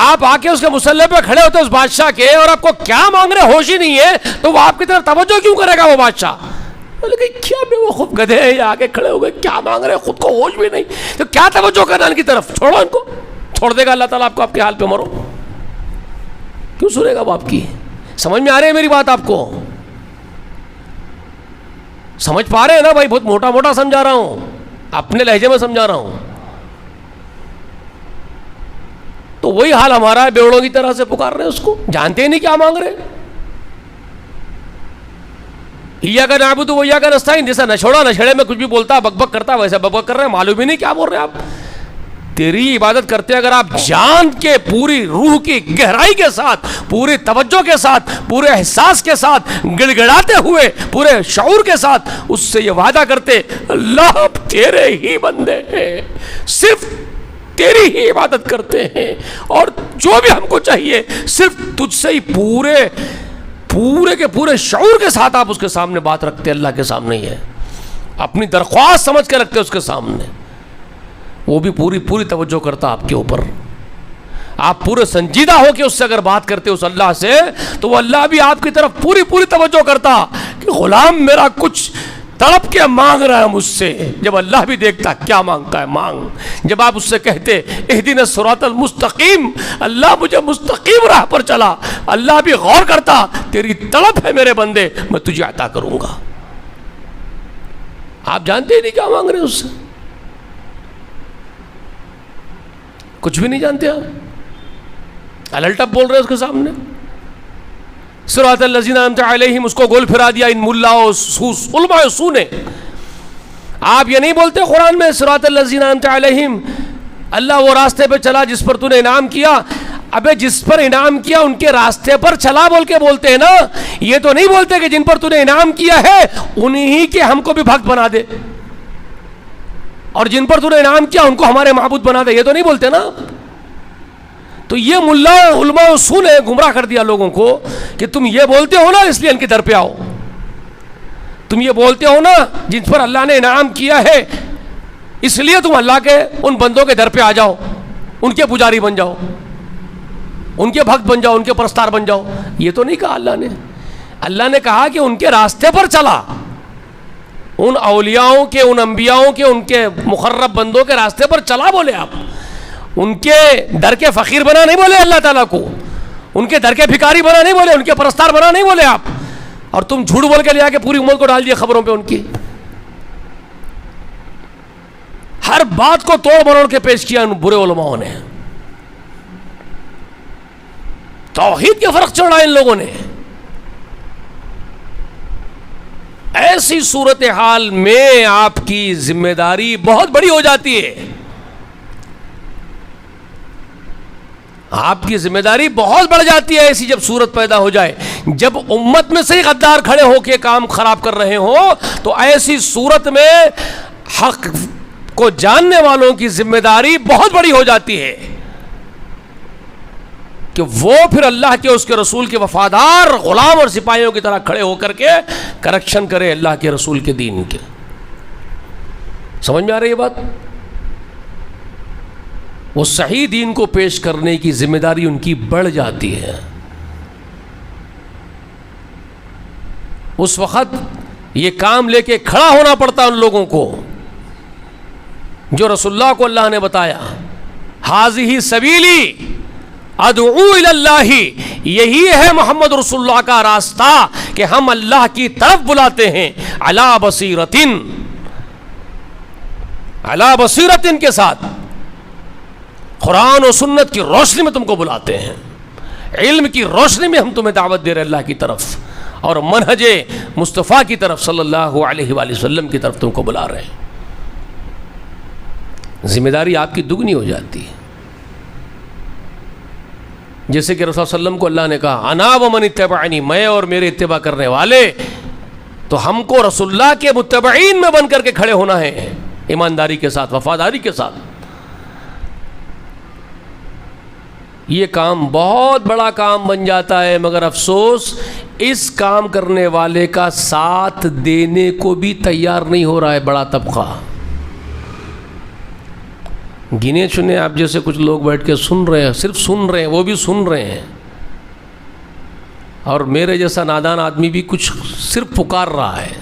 آپ آ کے اس کے مسلح پہ کھڑے ہوتے اس بادشاہ کے، اور آپ کو کیا مانگ رہے ہوش ہی نہیں ہے، تو وہ آپ کی طرف توجہ کیوں کرے گا وہ بادشاہ؟ بولے کہ کیا بیوقوف گدھے ہیں، آگے کھڑے ہو گئے، کیا مانگ رہے، خود کو ہوش بھی نہیں، تو کیا توجہ کرنا ان کی طرف؟ چھوڑو ان کو، چھوڑ دے گا اللہ تعالیٰ آپ کو، آپ کے حال پہ مرو. کیوں سنے گا وہ آپ کی؟ سمجھ میں آ رہی ہے میری بات آپ کو؟ سمجھ پا رہے ہیں نا بھائی؟ بہت موٹا موٹا سمجھا رہا ہوں، اپنے لہجے میں سمجھا رہا ہوں. تو وہی حال ہمارا ہے، بیوڑوں کی طرح سے پکار رہے ہیں اس کو، جانتے ہی نہیں کیا مانگ رہے. ایاک نعبد و ایاک نستعین، جیسا نشوڑا نشڑے میں کچھ بھی بولتا بک بک کرتا ویسا بک بک کر رہے ہیں، معلوم ہی نہیں کیا بول رہے ہیں آپ. تیری عبادت کرتے اگر آپ جان کے، پوری روح کی گہرائی کے ساتھ، پوری توجہ کے ساتھ، پورے احساس کے ساتھ، گڑ گڑاتے ہوئے، پورے شعور کے ساتھ اس سے یہ وعدہ کرتے اللہ تیرے ہی بندے ہیں، صرف تیری ہی عبادت کرتے ہیں، اور جو بھی ہم کو چاہیے صرف تجھ سے ہی پورے کے پورے شعور کے ساتھ آپ اس کے سامنے بات رکھتے، اللہ کے سامنے ہی ہے، اپنی درخواست سمجھ کے رکھتے اس کے سامنے، وہ بھی پوری توجہ کرتا آپ کے اوپر. آپ پورے سنجیدہ ہو کے اس سے اگر بات کرتے اس اللہ سے، تو وہ اللہ بھی آپ کی طرف پوری توجہ کرتا کہ غلام میرا کچھ تڑپ کے مانگ رہا ہے مجھ سے. جب اللہ بھی دیکھتا کیا مانگتا ہے، مانگ. جب آپ اس سے کہتے اہدنا الصراط المستقیم، اللہ مجھے مستقیم راہ پر چلا، اللہ بھی غور کرتا تیری تڑپ ہے میرے بندے، میں تجھے عطا کروں گا. آپ جانتے ہی نہیں کیا مانگ رہے اس سے، کچھ بھی نہیں جانتے آپ، الٹپ بول رہے ہیں اس کے سامنے. صراط الذین انعمت علیہم، اس کو گول پھرا دیا ان ملاؤں علماء سو نے. آپ یہ نہیں بولتے قرآن میں صراط الذین انعمت علیہم، اللہ وہ راستے پہ چلا جس پر تو نے انعام کیا. ابے جس پر انعام کیا ان کے راستے پر چلا بول کے بولتے ہیں نا، یہ تو نہیں بولتے کہ جن پر تو نے انعام کیا ہے انہی کے ہم کو بھی بھکت بنا دے، اور جن پر تو نے انعام کیا ان کو ہمارے معبود بنا دے، یہ تو نہیں بولتے نا. تو یہ ملا علماء سو نے گمراہ کر دیا لوگوں کو کہ تم یہ بولتے ہو نا اس لیے ان کے در پہ آؤ، تم یہ بولتے ہو نا جن پر اللہ نے انعام کیا ہے اس لیے تم اللہ کے ان بندوں کے در پہ آ جاؤ، ان کے پجاری بن جاؤ، ان کے بھکت بن جاؤ، ان کے پرستار بن جاؤ. یہ تو نہیں کہا اللہ نے. اللہ نے کہا کہ ان کے راستے پر چلا، ان اولیاؤں کے، ان انبیاؤں کے، ان کے مقرب بندوں کے راستے پر چلا بولے آپ. ان کے در کے فقیر بنا نہیں بولے اللہ تعالیٰ کو، ان کے در کے بھکاری بنا نہیں بولے، ان کے پرستار بنا نہیں بولے آپ. اور تم جھوٹ بول کے لے آ کے پوری امت کو ڈال دیا خبروں پہ ان کی. ہر بات کو توڑ مروڑ کے پیش کیا ان برے علماؤں نے. توحید کے فرق چڑھا ان لوگوں نے. ایسی صورتحال میں آپ کی ذمہ داری بہت بڑی ہو جاتی ہے، آپ کی ذمہ داری بہت بڑھ جاتی ہے. ایسی جب صورت پیدا ہو جائے، جب امت میں سے ہی غدار کھڑے ہو کے کام خراب کر رہے ہوں، تو ایسی صورت میں حق کو جاننے والوں کی ذمہ داری بہت بڑی ہو جاتی ہے کہ وہ پھر اللہ کے، اس کے رسول کے وفادار غلام اور سپاہیوں کی طرح کھڑے ہو کر کے کریکشن کرے اللہ کے رسول کے دین کے. سمجھ میں آ رہی ہے بات؟ وہ صحیح دین کو پیش کرنے کی ذمہ داری ان کی بڑھ جاتی ہے. اس وقت یہ کام لے کے کھڑا ہونا پڑتا ان لوگوں کو جو رسول اللہ کو اللہ نے بتایا، ہاذہ سبیلی ادعو الی اللہ، یہی ہے محمد رسول اللہ کا راستہ کہ ہم اللہ کی طرف بلاتے ہیں، علی بصیرتن، علی بصیرتن کے ساتھ، قرآن و سنت کی روشنی میں تم کو بلاتے ہیں، علم کی روشنی میں ہم تمہیں دعوت دے رہے اللہ کی طرف اور منہج مصطفیٰ کی طرف صلی اللہ علیہ وآلہ وسلم کی طرف تم کو بلا رہے ہیں۔ ذمہ داری آپ کی دگنی ہو جاتی ہے، جیسے کہ رسول صلی اللہ علیہ وسلم کو اللہ نے کہا انا ومن اتبعنی، میں اور میرے اتباع کرنے والے، تو ہم کو رسول اللہ کے متبعین میں بن کر کے کھڑے ہونا ہے، ایمانداری کے ساتھ، وفاداری کے ساتھ۔ یہ کام بہت بڑا کام بن جاتا ہے، مگر افسوس اس کام کرنے والے کا ساتھ دینے کو بھی تیار نہیں ہو رہا ہے بڑا طبقہ۔ گنے چنے آپ جیسے کچھ لوگ بیٹھ کے سن رہے ہیں، صرف سن رہے ہیں، وہ بھی سن رہے ہیں، اور میرے جیسا نادان آدمی بھی کچھ صرف پکار رہا ہے۔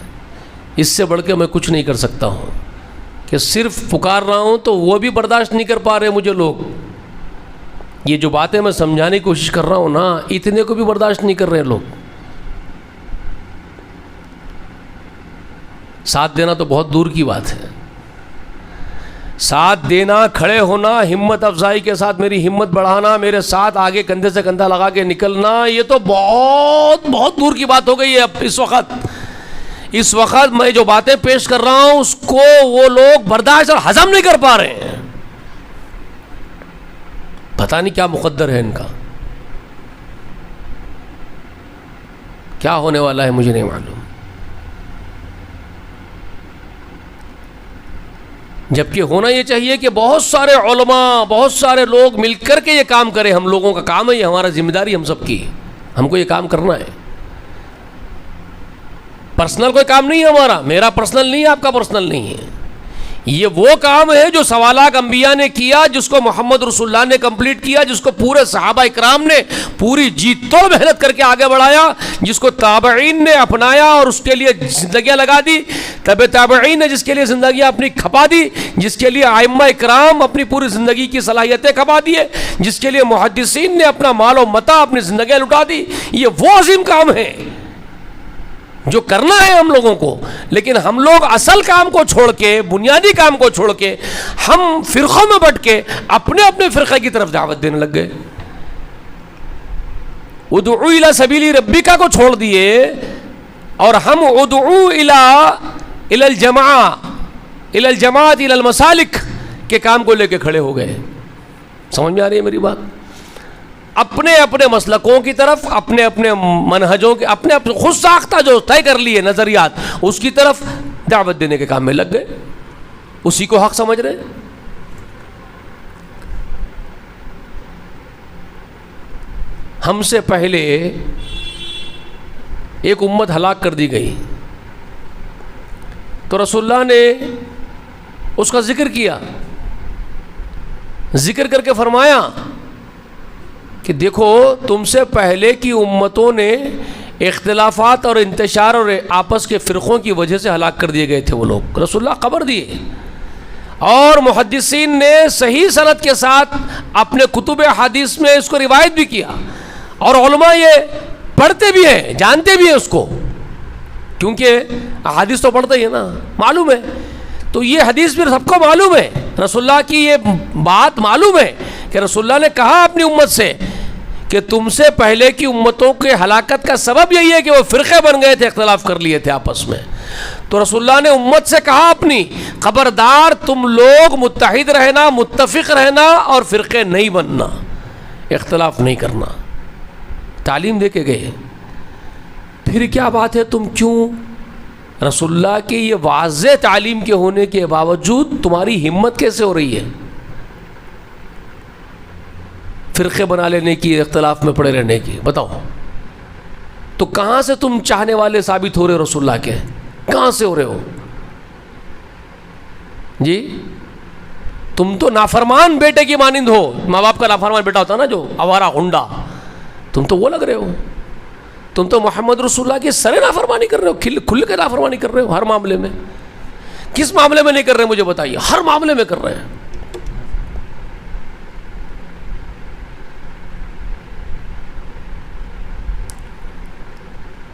اس سے بڑھ کے میں کچھ نہیں کر سکتا ہوں کہ صرف پکار رہا ہوں، تو وہ بھی برداشت نہیں کر پا رہے مجھے لوگ۔ یہ جو باتیں میں سمجھانے کی کوشش کر رہا ہوں نا، اتنے کو بھی برداشت نہیں کر رہے لوگ۔ ساتھ دینا تو بہت دور کی بات ہے، ساتھ دینا، کھڑے ہونا، ہمت افزائی کے ساتھ میری ہمت بڑھانا، میرے ساتھ آگے کندھے سے کندھا لگا کے نکلنا، یہ تو بہت بہت دور کی بات ہو گئی ہے اب اس وقت میں جو باتیں پیش کر رہا ہوں اس کو وہ لوگ برداشت اور ہضم نہیں کر پا رہے ہیں۔ پتہ نہیں کیا مقدر ہے ان کا، کیا ہونے والا ہے مجھے نہیں معلوم۔ جبکہ ہونا یہ چاہیے کہ بہت سارے علماء، بہت سارے لوگ مل کر کے یہ کام کریں۔ ہم لوگوں کا کام ہے، یہ ہمارا ذمہ داری ہم سب کی، ہم کو یہ کام کرنا ہے۔ پرسنل کوئی کام نہیں ہے ہمارا، میرا پرسنل نہیں ہے، آپ کا پرسنل نہیں ہے، یہ وہ کام ہے جو سوالات انبیاء نے کیا، جس کو محمد رسول اللہ نے کمپلیٹ کیا، جس کو پورے صحابہ اکرام نے پوری جی توڑ محنت کر کے آگے بڑھایا، جس کو تابعین نے اپنایا اور اس کے لیے زندگیاں لگا دی، تب تابعین نے جس کے لیے زندگیاں اپنی کھپا دی، جس کے لیے ائمہ اکرام اپنی پوری زندگی کی صلاحیتیں کھپا دیے، جس کے لیے محدثین نے اپنا مال و متاع، اپنی زندگیاں لٹا دی۔ یہ وہ عظیم کام ہے جو کرنا ہے ہم لوگوں کو، لیکن ہم لوگ اصل کام کو چھوڑ کے، بنیادی کام کو چھوڑ کے، ہم فرقوں میں بٹ کے اپنے اپنے فرقے کی طرف دعوت دینے لگ گئے۔ ادعو الی سبیل ربک کو چھوڑ دیے اور ہم ادعو الی الجماعت الی المسالک کے کام کو لے کے کھڑے ہو گئے۔ سمجھ میں آ رہی ہے میری بات؟ اپنے اپنے مسلکوں کی طرف، اپنے اپنے منہجوں کے، اپنے اپنے خود ساختہ جو طے کر لیے نظریات، اس کی طرف دعوت دینے کے کام میں لگ گئے، اسی کو حق سمجھ رہے۔ ہم سے پہلے ایک امت ہلاک کر دی گئی تو رسول اللہ نے اس کا ذکر کیا، ذکر کر کے فرمایا کہ دیکھو تم سے پہلے کی امتوں نے اختلافات اور انتشار اور آپس کے فرقوں کی وجہ سے ہلاک کر دیے گئے تھے وہ لوگ، رسول اللہ خبر دیے، اور محدثین نے صحیح سند کے ساتھ اپنے کتب حدیث میں اس کو روایت بھی کیا، اور علماء یہ پڑھتے بھی ہیں، جانتے بھی ہیں اس کو، کیونکہ حدیث تو پڑھتے ہی ہے نا، معلوم ہے، تو یہ حدیث بھی سب کو معلوم ہے، رسول اللہ کی یہ بات معلوم ہے کہ رسول اللہ نے کہا اپنی امت سے کہ تم سے پہلے کی امتوں کے ہلاکت کا سبب یہی ہے کہ وہ فرقے بن گئے تھے، اختلاف کر لیے تھے آپس میں۔ تو رسول اللہ نے امت سے کہا اپنی، خبردار تم لوگ متحد رہنا، متفق رہنا اور فرقے نہیں بننا، اختلاف نہیں کرنا، تعلیم دے کے گئے۔ پھر کیا بات ہے، تم کیوں رسول اللہ کی یہ واضح تعلیم کے ہونے کے باوجود تمہاری ہمت کیسے ہو رہی ہے فرقے بنا لینے کی، اختلاف میں پڑے رہنے کی؟ بتاؤ تو کہاں سے تم چاہنے والے ثابت ہو رہے رسول اللہ کے؟ کہاں سے ہو رہے ہو جی؟ تم تو نافرمان بیٹے کی مانند ہو، ماں باپ کا نافرمان بیٹا ہوتا نا جو آوارہ ہنڈا، تم تو وہ لگ رہے ہو، تم تو محمد رسول اللہ کی سرے نافرمانی کر رہے ہو، کھل کے نافرمانی کر رہے ہو ہر معاملے میں. کس معاملے میں نہیں کر رہے مجھے بتائیے؟ ہر معاملے میں کر رہے ہیں.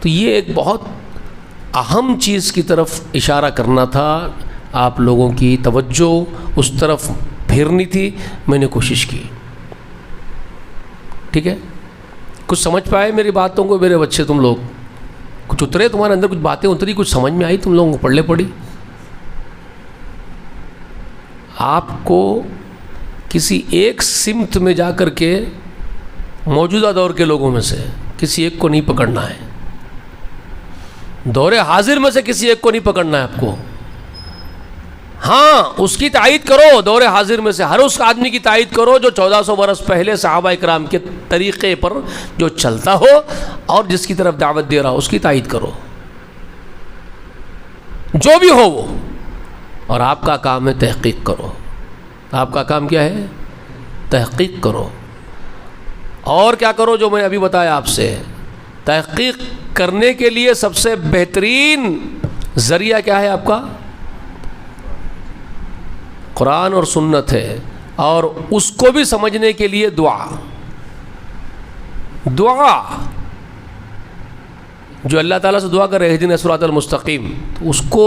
تو یہ ایک بہت اہم چیز کی طرف اشارہ کرنا تھا، آپ لوگوں کی توجہ اس طرف پھیرنی تھی، میں نے کوشش کی. ٹھیک ہے، کچھ سمجھ پائے میری باتوں کو میرے بچے؟ تم لوگ کچھ اترے، تمہارے اندر کچھ باتیں اتری، کچھ سمجھ میں آئی تم لوگوں کو؟ پڑھلے پڑھی آپ کو کسی ایک سمت میں جا کر کے موجودہ دور کے لوگوں میں سے کسی ایک کو نہیں پکڑنا ہے، دور حاضر میں سے کسی ایک کو نہیں پکڑنا ہے آپ کو. ہاں اس کی تائید کرو، دور حاضر میں سے ہر اس آدمی کی تائید کرو جو 1400 برس پہلے صحابہ اکرام کے طریقے پر جو چلتا ہو اور جس کی طرف دعوت دے رہا ہو، اس کی تائید کرو جو بھی ہو وہ. اور آپ کا کام ہے تحقیق کرو. آپ کا کام کیا ہے؟ تحقیق کرو. اور کیا کرو جو میں ابھی بتایا آپ سے؟ تحقیق کرنے کے لیے سب سے بہترین ذریعہ کیا ہے آپ کا؟ قرآن اور سنت ہے. اور اس کو بھی سمجھنے کے لیے دعا جو اللہ تعالیٰ سے دعا کر رہے اہدنا الصراط المستقیم، اس کو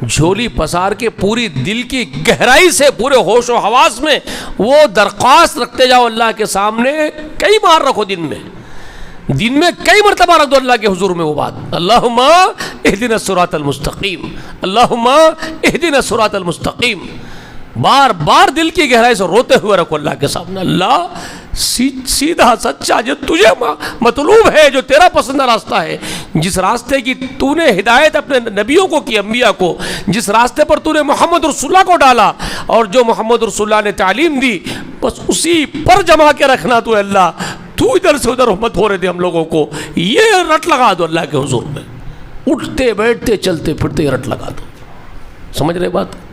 جھولی پسار کے پوری دل کی گہرائی سے پورے ہوش و حواس میں وہ درخواست رکھتے جاؤ اللہ کے سامنے. کئی بار رکھو، دن میں کئی مرتبہ رکھ دو اللہ کے حضور میں وہ بات، اللہم اہدنا الصراط المستقیم، اللہم اہدنا الصراط المستقیم. بار بار دل کی گہرائی سے روتے ہوئے رکھو اللہ کے سامنے، اللہ سیدھا سچا جو تجھے مطلوب ہے، جو تیرا پسندہ راستہ ہے، جس راستے کی تو نے ہدایت اپنے نبیوں کو کی، انبیاء کو، جس راستے پر تو نے محمد رسول اللہ کو ڈالا اور جو محمد رسول اللہ نے تعلیم دی، بس اسی پر جما کے رکھنا تو اللہ. تو ادھر سے ادھر مت ہو رہے تھے ہم لوگوں کو، یہ رٹ لگا دو اللہ کے حضور میں، اٹھتے بیٹھتے چلتے پھرتے یہ رٹ لگا دو. سمجھ رہے بات؟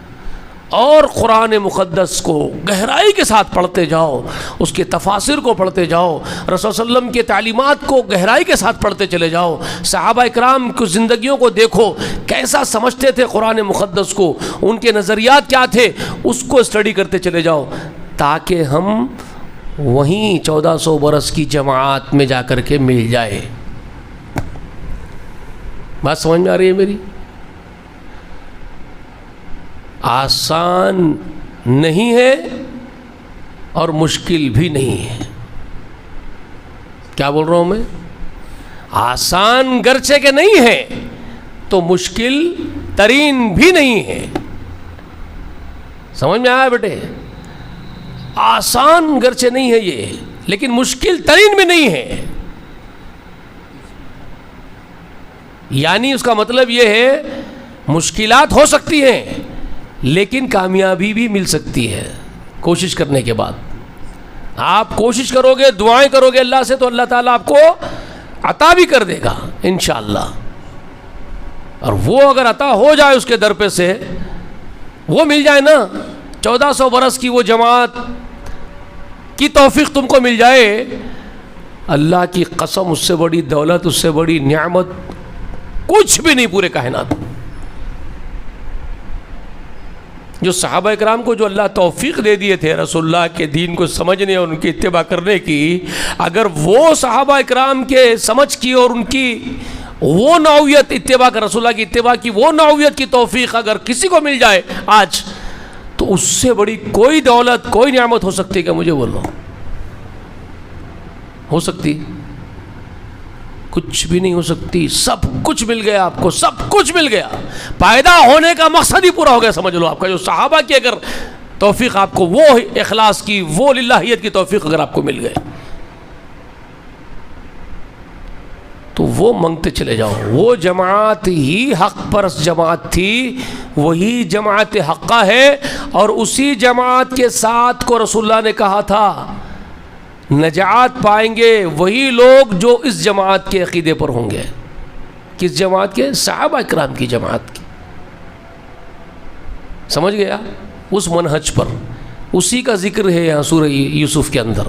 اور قرآن مقدس کو گہرائی کے ساتھ پڑھتے جاؤ، اس کے تفاسیر کو پڑھتے جاؤ، رسول صلی اللہ علیہ وسلم کے تعلیمات کو گہرائی کے ساتھ پڑھتے چلے جاؤ. صحابہ اکرام کی زندگیوں کو دیکھو، کیسا سمجھتے تھے قرآن مقدس کو، ان کے نظریات کیا تھے، اس کو اسٹڈی کرتے چلے جاؤ، تاکہ ہم وہیں 1400 برس کی جماعت میں جا کر کے مل جائے. بات سمجھ میں آ رہی ہے میری؟ آسان نہیں ہے اور مشکل بھی نہیں ہے. کیا بول رہا ہوں میں؟ آسان گرچہ کہ نہیں ہے تو مشکل ترین بھی نہیں ہے. سمجھ میں آیا بیٹے؟ آسان گرچہ نہیں ہے یہ، لیکن مشکل ترین بھی نہیں ہے. یعنی اس کا مطلب یہ ہے مشکلات ہو سکتی ہیں لیکن کامیابی بھی مل سکتی ہے کوشش کرنے کے بعد. آپ کوشش کرو گے، دعائیں کرو گے اللہ سے، تو اللہ تعالیٰ آپ کو عطا بھی کر دے گا انشاءاللہ. اور وہ اگر عطا ہو جائے اس کے در پہ سے، وہ مل جائے نا، 1400 برس کی وہ جماعت کی توفیق تم کو مل جائے، اللہ کی قسم اس سے بڑی دولت، اس سے بڑی نعمت کچھ بھی نہیں پورے کائنات. جو صحابہ اکرام کو جو اللہ توفیق دے دیے تھے رسول اللہ کے دین کو سمجھنے اور ان کی اتباع کرنے کی، اگر وہ صحابہ اکرام کے سمجھ کی اور ان کی وہ نوعیت اتباع کر رسول اللہ کی اتباع کی وہ نوعیت کی توفیق اگر کسی کو مل جائے آج، تو اس سے بڑی کوئی دولت کوئی نعمت ہو سکتی کہ مجھے بولو ہو سکتی؟ کچھ بھی نہیں ہو سکتی. سب کچھ مل گیا آپ کو، سب کچھ مل گیا. پیدا ہونے کا مقصد ہی پورا ہو گیا سمجھ لو آپ کا. جو صحابہ کی اگر توفیق آپ کو، وہ اخلاص کی، وہ للہیت کی توفیق اگر آپ کو مل گئے، تو وہ منگتے چلے جاؤ. وہ جماعت ہی حق پرست جماعت تھی، وہی جماعت حقہ ہے. اور اسی جماعت کے ساتھ کو رسول اللہ نے کہا تھا نجات پائیں گے وہی لوگ جو اس جماعت کے عقیدے پر ہوں گے. کس جماعت کے؟ صحابہ اکرام کی جماعت کی. سمجھ گیا؟ اس منہج پر، اسی کا ذکر ہے یہاں سورہ یوسف کے اندر.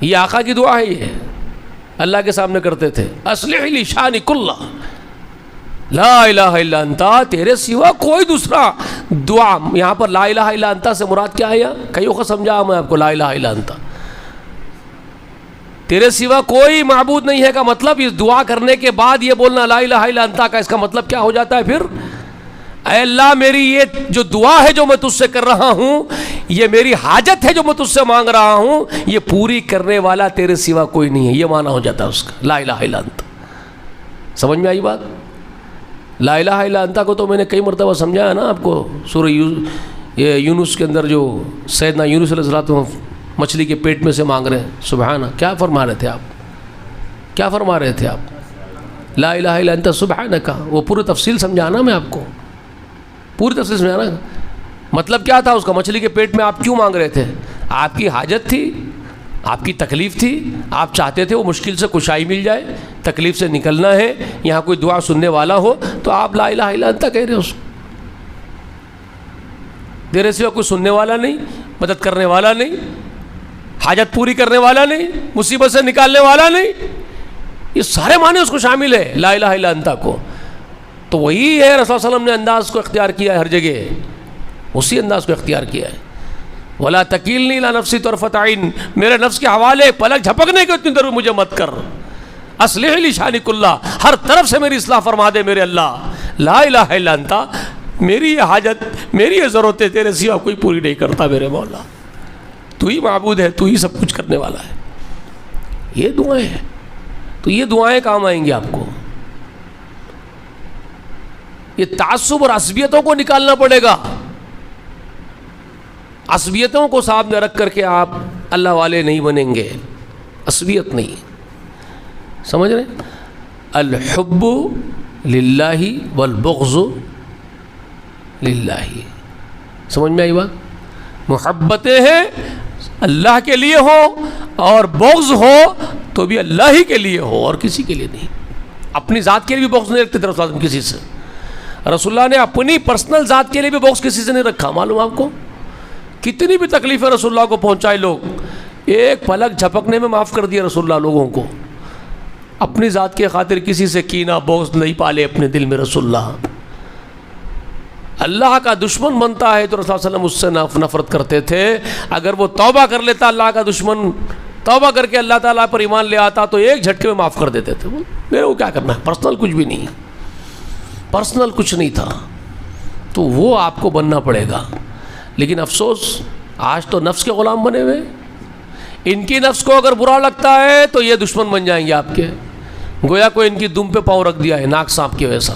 یہ آقا کی دعا ہے، یہ اللہ کے سامنے کرتے تھے، اصلح لی شانی کلہ لا الہ الا انت، تیرے سوا کوئی دوسرا دعا. یہاں پر لا الہ الا انت سے مراد کیا ہے؟ کئی وقت سمجھا میں آپ کو. لا الہ الا انت، تیرے سوا کوئی معبود نہیں ہے کا مطلب اس دعا کرنے کے بعد یہ بولنا لا الہ الا انت کا اس کا مطلب کیا ہو جاتا ہے پھر؟ اے اللہ میری یہ جو دعا ہے جو میں تجھ سے کر رہا ہوں، یہ میری حاجت ہے جو میں تجھ سے مانگ رہا ہوں، یہ پوری کرنے والا تیرے سوا کوئی نہیں ہے. یہ معنی ہو جاتا ہے اس کا لا الہ الا انت. سمجھ میں آئی بات؟ لا الہ الا انت کو تو میں نے کئی مرتبہ سمجھایا نا آپ کو. سورہ یونس کے اندر جو سیدنا یونس علیہ السلام مچھلی کے پیٹ میں سے مانگ رہے ہیں، سبحانہ، کیا فرما رہے تھے آپ؟ کیا فرما رہے تھے آپ؟ لا الہ الا انت سبحانک. وہ پوری تفصیل سمجھانا میں آپ کو، پوری تفصیل سمجھانا. مطلب کیا تھا اس کا؟ مچھلی کے پیٹ میں آپ کیوں مانگ رہے تھے؟ آپ کی حاجت تھی، آپ کی تکلیف تھی، آپ چاہتے تھے وہ مشکل سے کشائی مل جائے، تکلیف سے نکلنا ہے، یہاں کوئی دعا سننے والا ہو، تو آپ لا الہ الا انت کہہ رہے ہو. تیرے سوا کوئی سننے والا نہیں، مدد کرنے والا نہیں، حاجت پوری کرنے والا نہیں، مصیبت سے نکالنے والا نہیں. یہ سارے معنی اس کو شامل ہے لا الہ الا انت کو. تو وہی ہے رسول صلی اللہ علیہ وسلم نے انداز کو اختیار کیا ہے ہر جگہ، اسی انداز کو اختیار کیا ہے. ولا تکلنی الی نفسی طرفۃ عین، میرے نفس کے حوالے پلک جھپکنے کے اتنی دیر مجھے مت کر. اصلح لی شانی کلہ، ہر طرف سے میری اصلاح فرما دے میرے اللہ. لا الہ الا انت، میری یہ حاجت، میری یہ ضرورتیں تیرے سوا کوئی پوری نہیں کرتا میرے مولا. تو ہی معبود ہے، تو ہی سب کچھ کرنے والا ہے. یہ دعائیں ہیں، تو یہ دعائیں کام آئیں گی آپ کو. یہ تعصب اور عصبیتوں کو نکالنا پڑے گا. عصبیتوں کو سامنے رکھ کر کے آپ اللہ والے نہیں بنیں گے. عصبیت نہیں، سمجھ رہے؟ الحب للہ والبغض للہ. سمجھ میں آئی بات؟ محبتیں ہیں اللہ کے لیے ہو، اور بغض ہو تو بھی اللہ ہی کے لیے ہو اور کسی کے لیے نہیں. اپنی ذات کے لیے بھی بغض نہیں رکھتے تھے رسول اللہ کسی سے. رسول اللہ نے اپنی پرسنل ذات کے لیے بھی بغض کسی سے نہیں رکھا. معلوم آپ کو کتنی بھی تکلیفیں رسول اللہ کو پہنچائے لوگ، ایک پلک جھپکنے میں معاف کر دیا رسول اللہ لوگوں کو. اپنی ذات کے خاطر کسی سے کینہ بغض نہیں پالے اپنے دل میں رسول اللہ. اللہ کا دشمن بنتا ہے تو رسول اللہ علیہ وسلم اس سے نفرت کرتے تھے. اگر وہ توبہ کر لیتا اللہ کا دشمن، توبہ کر کے اللہ تعالیٰ پر ایمان لے آتا تو ایک جھٹکے میں معاف کر دیتے تھے. میرے کو کیا کرنا ہے، پرسنل کچھ بھی نہیں، پرسنل کچھ نہیں تھا. تو وہ آپ کو بننا پڑے گا. لیکن افسوس آج تو نفس کے غلام بنے ہوئے. ان کی نفس کو اگر برا لگتا ہے تو یہ دشمن بن جائیں گے آپ کے. گویا کوئی ان کی دم پہ پاؤں رکھ دیا ہے ناک سانپ کے ویسا،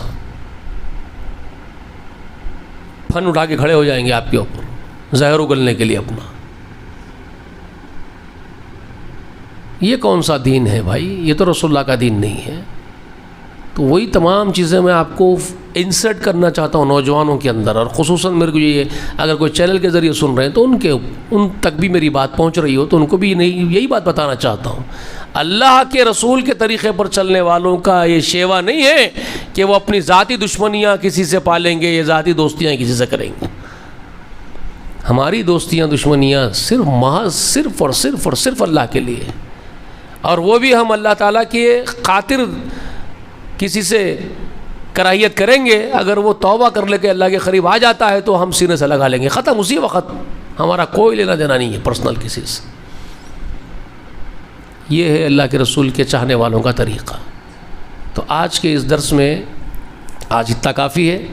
پھن اٹھا کے کھڑے ہو جائیں گے آپ کے اوپر زہر اگلنے کے لیے اپنا. یہ کون سا دین ہے بھائی؟ یہ تو رسول اللہ کا دین نہیں ہے. تو وہی تمام چیزیں میں آپ کو انسرٹ کرنا چاہتا ہوں نوجوانوں کے اندر، اور خصوصاً میرے کو یہ اگر کوئی چینل کے ذریعے سن رہے ہیں تو ان تک بھی میری بات پہنچ رہی ہو تو ان کو بھی یہی بات بتانا چاہتا ہوں. اللہ کے رسول کے طریقے پر چلنے والوں کا یہ شیوا نہیں ہے کہ وہ اپنی ذاتی دشمنیاں کسی سے پالیں گے یا ذاتی دوستیاں کسی سے کریں گے. ہماری دوستیاں دشمنیاں صرف اور صرف اللہ کے لیے، اور وہ بھی ہم اللہ تعالیٰ کے خاطر کسی سے کراہیت کریں گے. اگر وہ توبہ کر لے کے اللہ کے قریب آ جاتا ہے تو ہم سینے سے لگا لیں گے، ختم اسی وقت. ہمارا کوئی لینا دینا نہیں ہے پرسنل کسی سے. یہ ہے اللہ کے رسول کے چاہنے والوں کا طریقہ. تو آج کے اس درس میں آج اتنا کافی ہے.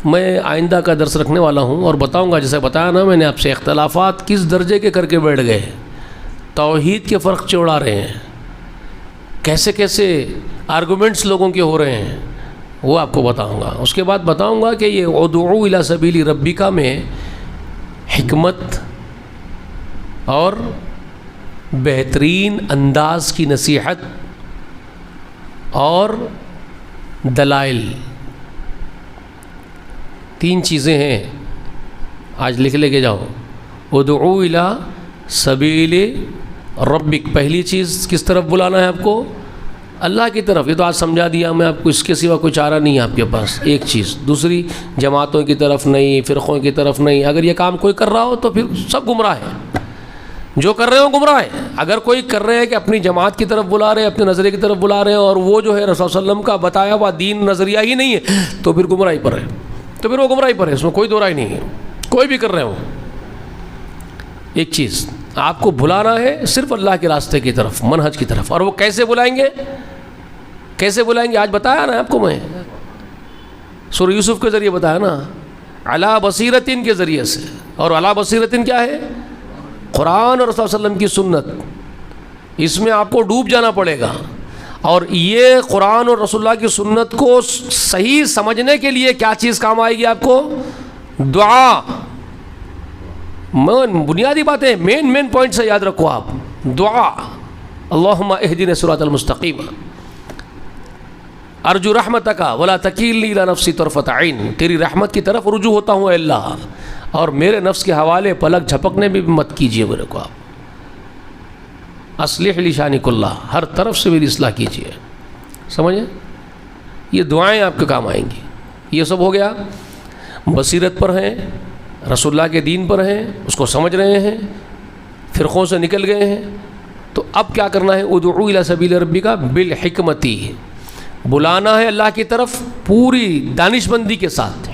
میں آئندہ کا درس رکھنے والا ہوں اور بتاؤں گا، جیسے بتایا نا میں نے آپ سے، اختلافات کس درجے کے کر کے بیٹھ گئے، توحید کے فرق چوڑا رہے ہیں، کیسے کیسے آرگومنٹس لوگوں کے ہو رہے ہیں، وہ آپ کو بتاؤں گا. اس کے بعد بتاؤں گا کہ یہ ادعو الی سبیل ربک میں حکمت اور بہترین انداز کی نصیحت اور دلائل، 3 چیزیں ہیں. آج لکھ لے کے جاؤ. ادعو الی سبیل ربک، پہلی چیز کس طرف بلانا ہے آپ کو؟ اللہ کی طرف. یہ تو آج سمجھا دیا میں آپ کو، اس کے سوا کوئی چارہ نہیں ہے آپ کے پاس. ایک چیز. دوسری، جماعتوں کی طرف نہیں، فرقوں کی طرف نہیں. اگر یہ کام کوئی کر رہا ہو تو پھر سب گمراہ ہیں. جو کر رہے ہو گمراہ ہیں. اگر کوئی کر رہے ہیں کہ اپنی جماعت کی طرف بلا رہے ہیں, اپنے نظریے کی طرف بلا رہے ہیں, اور وہ جو ہے رسول صلی اللہ علیہ وسلم کا بتایا ہوا دین نظریہ ہی نہیں ہے, تو پھر گمراہی پر ہے, تو پھر وہ گمراہی پر ہے, اس میں کوئی دو رائے نہیں ہے. کوئی بھی کر رہے ہو. ایک چیز آپ کو بلانا ہے صرف اللہ کے راستے کی طرف, منہج کی طرف. اور وہ کیسے بلائیں گے, کیسے بلائیں گے؟ آج بتایا نا آپ کو میں, سورہ یوسف کے ذریعے بتایا نا, علی بصیرتن کے ذریعے سے. اور علی بصیرتن کیا ہے؟ قرآن اور رسول صلی اللہ علیہ وسلم کی سنت. اس میں آپ کو ڈوب جانا پڑے گا. اور یہ قرآن اور رسول اللہ کی سنت کو صحیح سمجھنے کے لیے کیا چیز کام آئے گی آپ کو؟ دعا. بنیادی باتیں, مین پوائنٹ سے یاد رکھو آپ. دعا, اللہم اہدنا الصراط المستقیم, ارجو رحمتک ولا تکلنی الی نفسی طرفۃ عین, تیری رحمت کی طرف رجوع ہوتا ہوں اے اللہ, اور میرے نفس کے حوالے پلک جھپکنے بھی مت کیجیے میرے کو آپ. اصلح لی شانی کلہ, ہر طرف سے میری اصلاح کیجیے. سمجھیں, یہ دعائیں آپ کے کام آئیں گی. یہ سب ہو گیا, بصیرت پر ہیں, رسول اللہ کے دین پر ہیں, اس کو سمجھ رہے ہیں, فرقوں سے نکل گئے ہیں. تو اب کیا کرنا ہے؟ ادعو الی سبیل ربک بالحکمت, بلانا ہے اللہ کی طرف پوری دانش مندی کے ساتھ.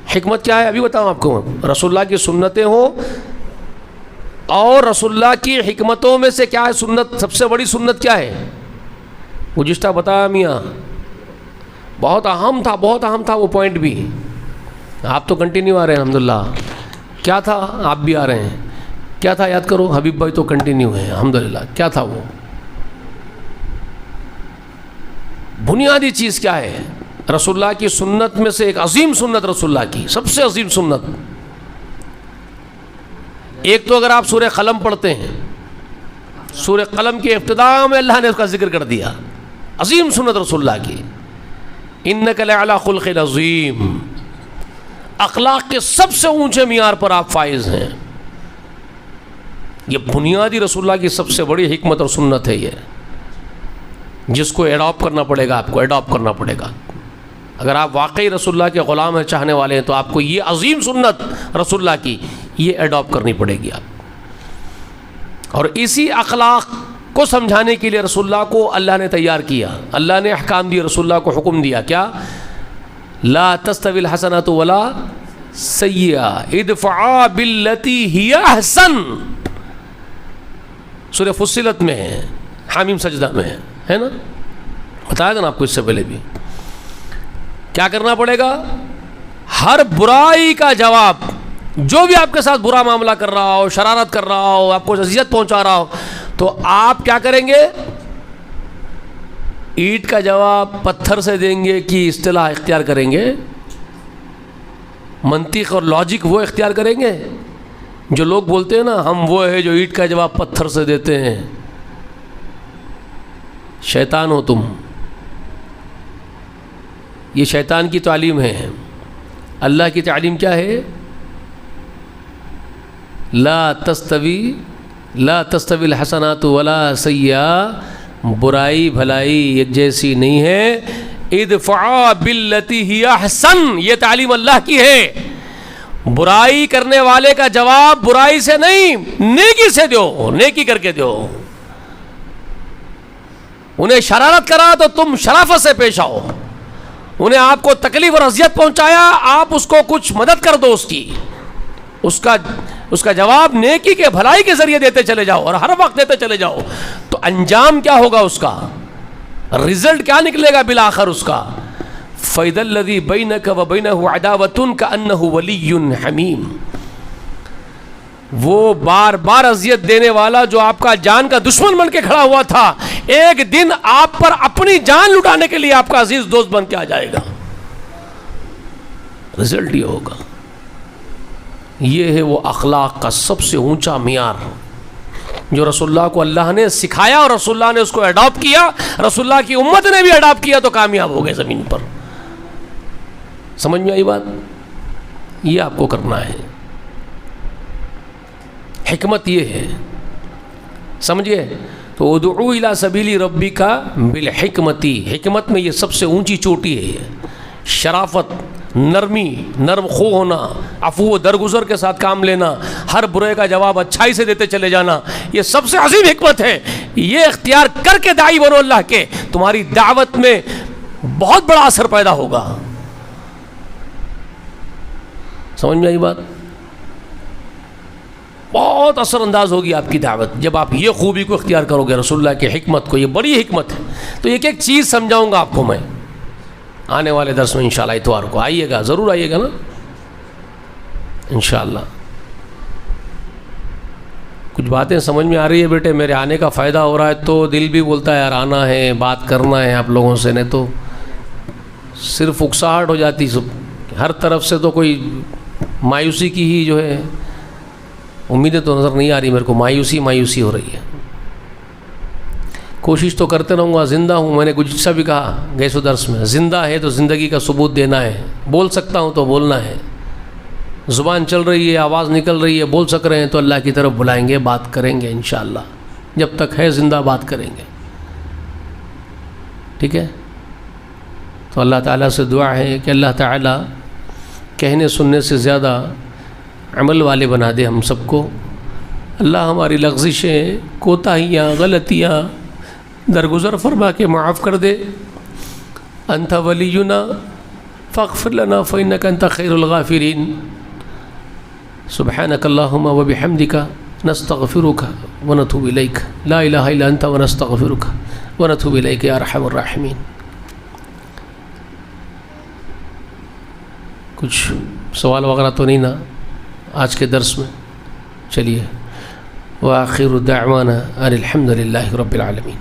حکمت کیا ہے ابھی بتاؤں آپ کو. رسول اللہ کی سنتیں ہوں, اور رسول اللہ کی حکمتوں میں سے کیا ہے سنت, سب سے بڑی سنت کیا ہے؟ گزشتہ بتایا میاں, بہت اہم تھا وہ پوائنٹ بھی. آپ تو کنٹینیو آ رہے ہیں الحمدللہ. کیا تھا؟ آپ بھی آ رہے ہیں. کیا تھا یاد کرو, حبیب بھائی تو کنٹینیو ہیں الحمدللہ. کیا تھا وہ بنیادی چیز؟ کیا ہے رسول اللہ کی سنت میں سے ایک عظیم سنت, رسول اللہ کی سب سے عظیم سنت. ایک تو اگر آپ سورہ قلم پڑھتے ہیں, سورہ قلم کے ابتداء میں اللہ نے اس کا ذکر کر دیا, عظیم سنت رسول اللہ کی. انک لعلی خلق عظیم, اخلاق کے سب سے اونچے معیار پر آپ فائز ہیں. یہ بنیادی رسول اللہ کی سب سے بڑی حکمت اور سنت ہے, یہ جس کو ایڈاپٹ کرنا پڑے گا, آپ کو ایڈاپٹ کرنا پڑے گا. اگر آپ واقعی رسول اللہ کے غلام ہیں, چاہنے والے ہیں, تو آپ کو یہ عظیم سنت رسول اللہ کی یہ ایڈاپٹ کرنی پڑے گی آپ. اور اسی اخلاق کو سمجھانے کے لیے رسول اللہ کو اللہ نے تیار کیا, اللہ نے احکام دیے, رسول اللہ کو حکم دیا. کیا؟ لا تستوی الحسنۃ ولا سیئۃ ادفع باللتی ہی احسن. سورہ فصلت میں ہے, حامیم سجدہ میں ہے نا, بتایا تھا نا آپ کو اس سے پہلے بھی. کیا کرنا پڑے گا؟ ہر برائی کا جواب, جو بھی آپ کے ساتھ برا معاملہ کر رہا ہو, شرارت کر رہا ہو, آپ کو اذیت پہنچا رہا ہو, تو آپ کیا کریں گے؟ اینٹ کا جواب پتھر سے دیں گے کہ اصطلاح اختیار کریں گے؟ منطق اور لاجک وہ اختیار کریں گے جو لوگ بولتے ہیں نا, ہم وہ ہے جو اینٹ کا جواب پتھر سے دیتے ہیں. شیطان ہو تم. یہ شیطان کی تعلیم ہے. اللہ کی تعلیم کیا ہے؟ لا تستوی الحسنات ولا سیئۃ, برائی بھلائی ایک جیسی نہیں ہے. ادفع باللتی ہی احسن, یہ تعلیم اللہ کی ہے. برائی کرنے والے کا جواب برائی سے نہیں, نیکی سے دو, نیکی کر کے دو. انہیں شرارت کرا تو تم شرافت سے پیش آؤ. انہیں آپ کو تکلیف اور اذیت پہنچایا, آپ اس کو کچھ مدد کر دو, اس کا جواب نیکی کے بھلائی کے ذریعے دیتے چلے جاؤ, اور ہر وقت دیتے چلے جاؤ. تو انجام کیا ہوگا اس کا, رزلٹ کیا نکلے گا بالآخر اس کا؟ فَإِذَا الَّذِي بَيْنَكَ وَبَيْنَهُ عَدَاوَةٌ كَأَنَّهُ وَلِيٌّ حَمِيمٌ. وہ بار بار اذیت دینے والا جو آپ کا جان کا دشمن بن کے کھڑا ہوا تھا, ایک دن آپ پر اپنی جان لٹانے کے لیے آپ کا عزیز دوست بن کے آ جائے گا. رزلٹ یہ ہوگا. یہ ہے وہ اخلاق کا سب سے اونچا معیار جو رسول اللہ کو اللہ نے سکھایا, اور رسول اللہ نے اس کو اڈاپٹ کیا, رسول اللہ کی امت نے بھی اڈاپٹ کیا, تو کامیاب ہو گئے زمین پر. سمجھ میں آئی بات؟ یہ آپ کو کرنا ہے. حکمت یہ ہے, سمجھئے؟ تو ادعو الی سبیل ربک بالحکمت, حکمت میں یہ سب سے اونچی چوٹی ہے. یہ شرافت, نرمی، نرم خو ہونا، عفو و درگزر کے ساتھ کام لینا، ہر برے کا جواب اچھائی سے دیتے چلے جانا، یہ سب سے عظیم حکمت ہے۔ یہ اختیار کر کے داعی بنو اللہ کے، تمہاری دعوت میں بہت بڑا اثر پیدا ہوگا۔ سمجھ میں آئی بات؟ بہت اثر انداز ہوگی آپ کی دعوت جب آپ یہ خوبی کو اختیار کرو گے، رسول اللہ کی حکمت کو۔ یہ بڑی حکمت ہے۔ تو ایک ایک چیز سمجھاؤں گا آپ کو میں آنے والے درس میں انشاءاللہ۔ اتوار کو آئیے گا، ضرور آئیے گا نا انشاءاللہ۔ کچھ باتیں سمجھ میں آ رہی ہے بیٹے؟ میرے آنے کا فائدہ ہو رہا ہے تو دل بھی بولتا ہے یار آنا ہے، بات کرنا ہے آپ لوگوں سے، نہیں تو صرف اکساہٹ ہو جاتی ہر طرف سے، تو کوئی مایوسی کی ہی جو ہے امیدیں تو نظر نہیں آ رہی میرے کو، مایوسی ہو رہی ہے۔ کوشش تو کرتے رہوں گا، زندہ ہوں، میں نے کچھ سا بھی کہا گئے سو درس میں، زندہ ہے تو زندگی کا ثبوت دینا ہے، بول سکتا ہوں تو بولنا ہے، زبان چل رہی ہے، آواز نکل رہی ہے، بول سک رہے ہیں تو اللہ کی طرف بلائیں گے، بات کریں گے انشاءاللہ، جب تک ہے زندہ بات کریں گے، ٹھیک ہے؟ تو اللہ تعالیٰ سے دعا ہے کہ اللہ تعالیٰ کہنے سننے سے زیادہ عمل والے بنا دے ہم سب کو۔ اللہ ہماری لغزشیں، کوتاہیاں، غلطیاں درگزر فرما کے معاف کر دے۔ انت ولینا فاغفر لنا فإنک انت خیر الغافرین۔ سبحانک اللہم وبحمدک نستغفرک ونتوب الیک، لا الہ الا انت ونستغفرک ونتوب الیک یا ارحم الراحمین۔ کچھ سوال وغیرہ تو نہیں نا آج کے درس میں؟ چلیے، وآخر دعوانا ان الحمد للہ رب العالمین۔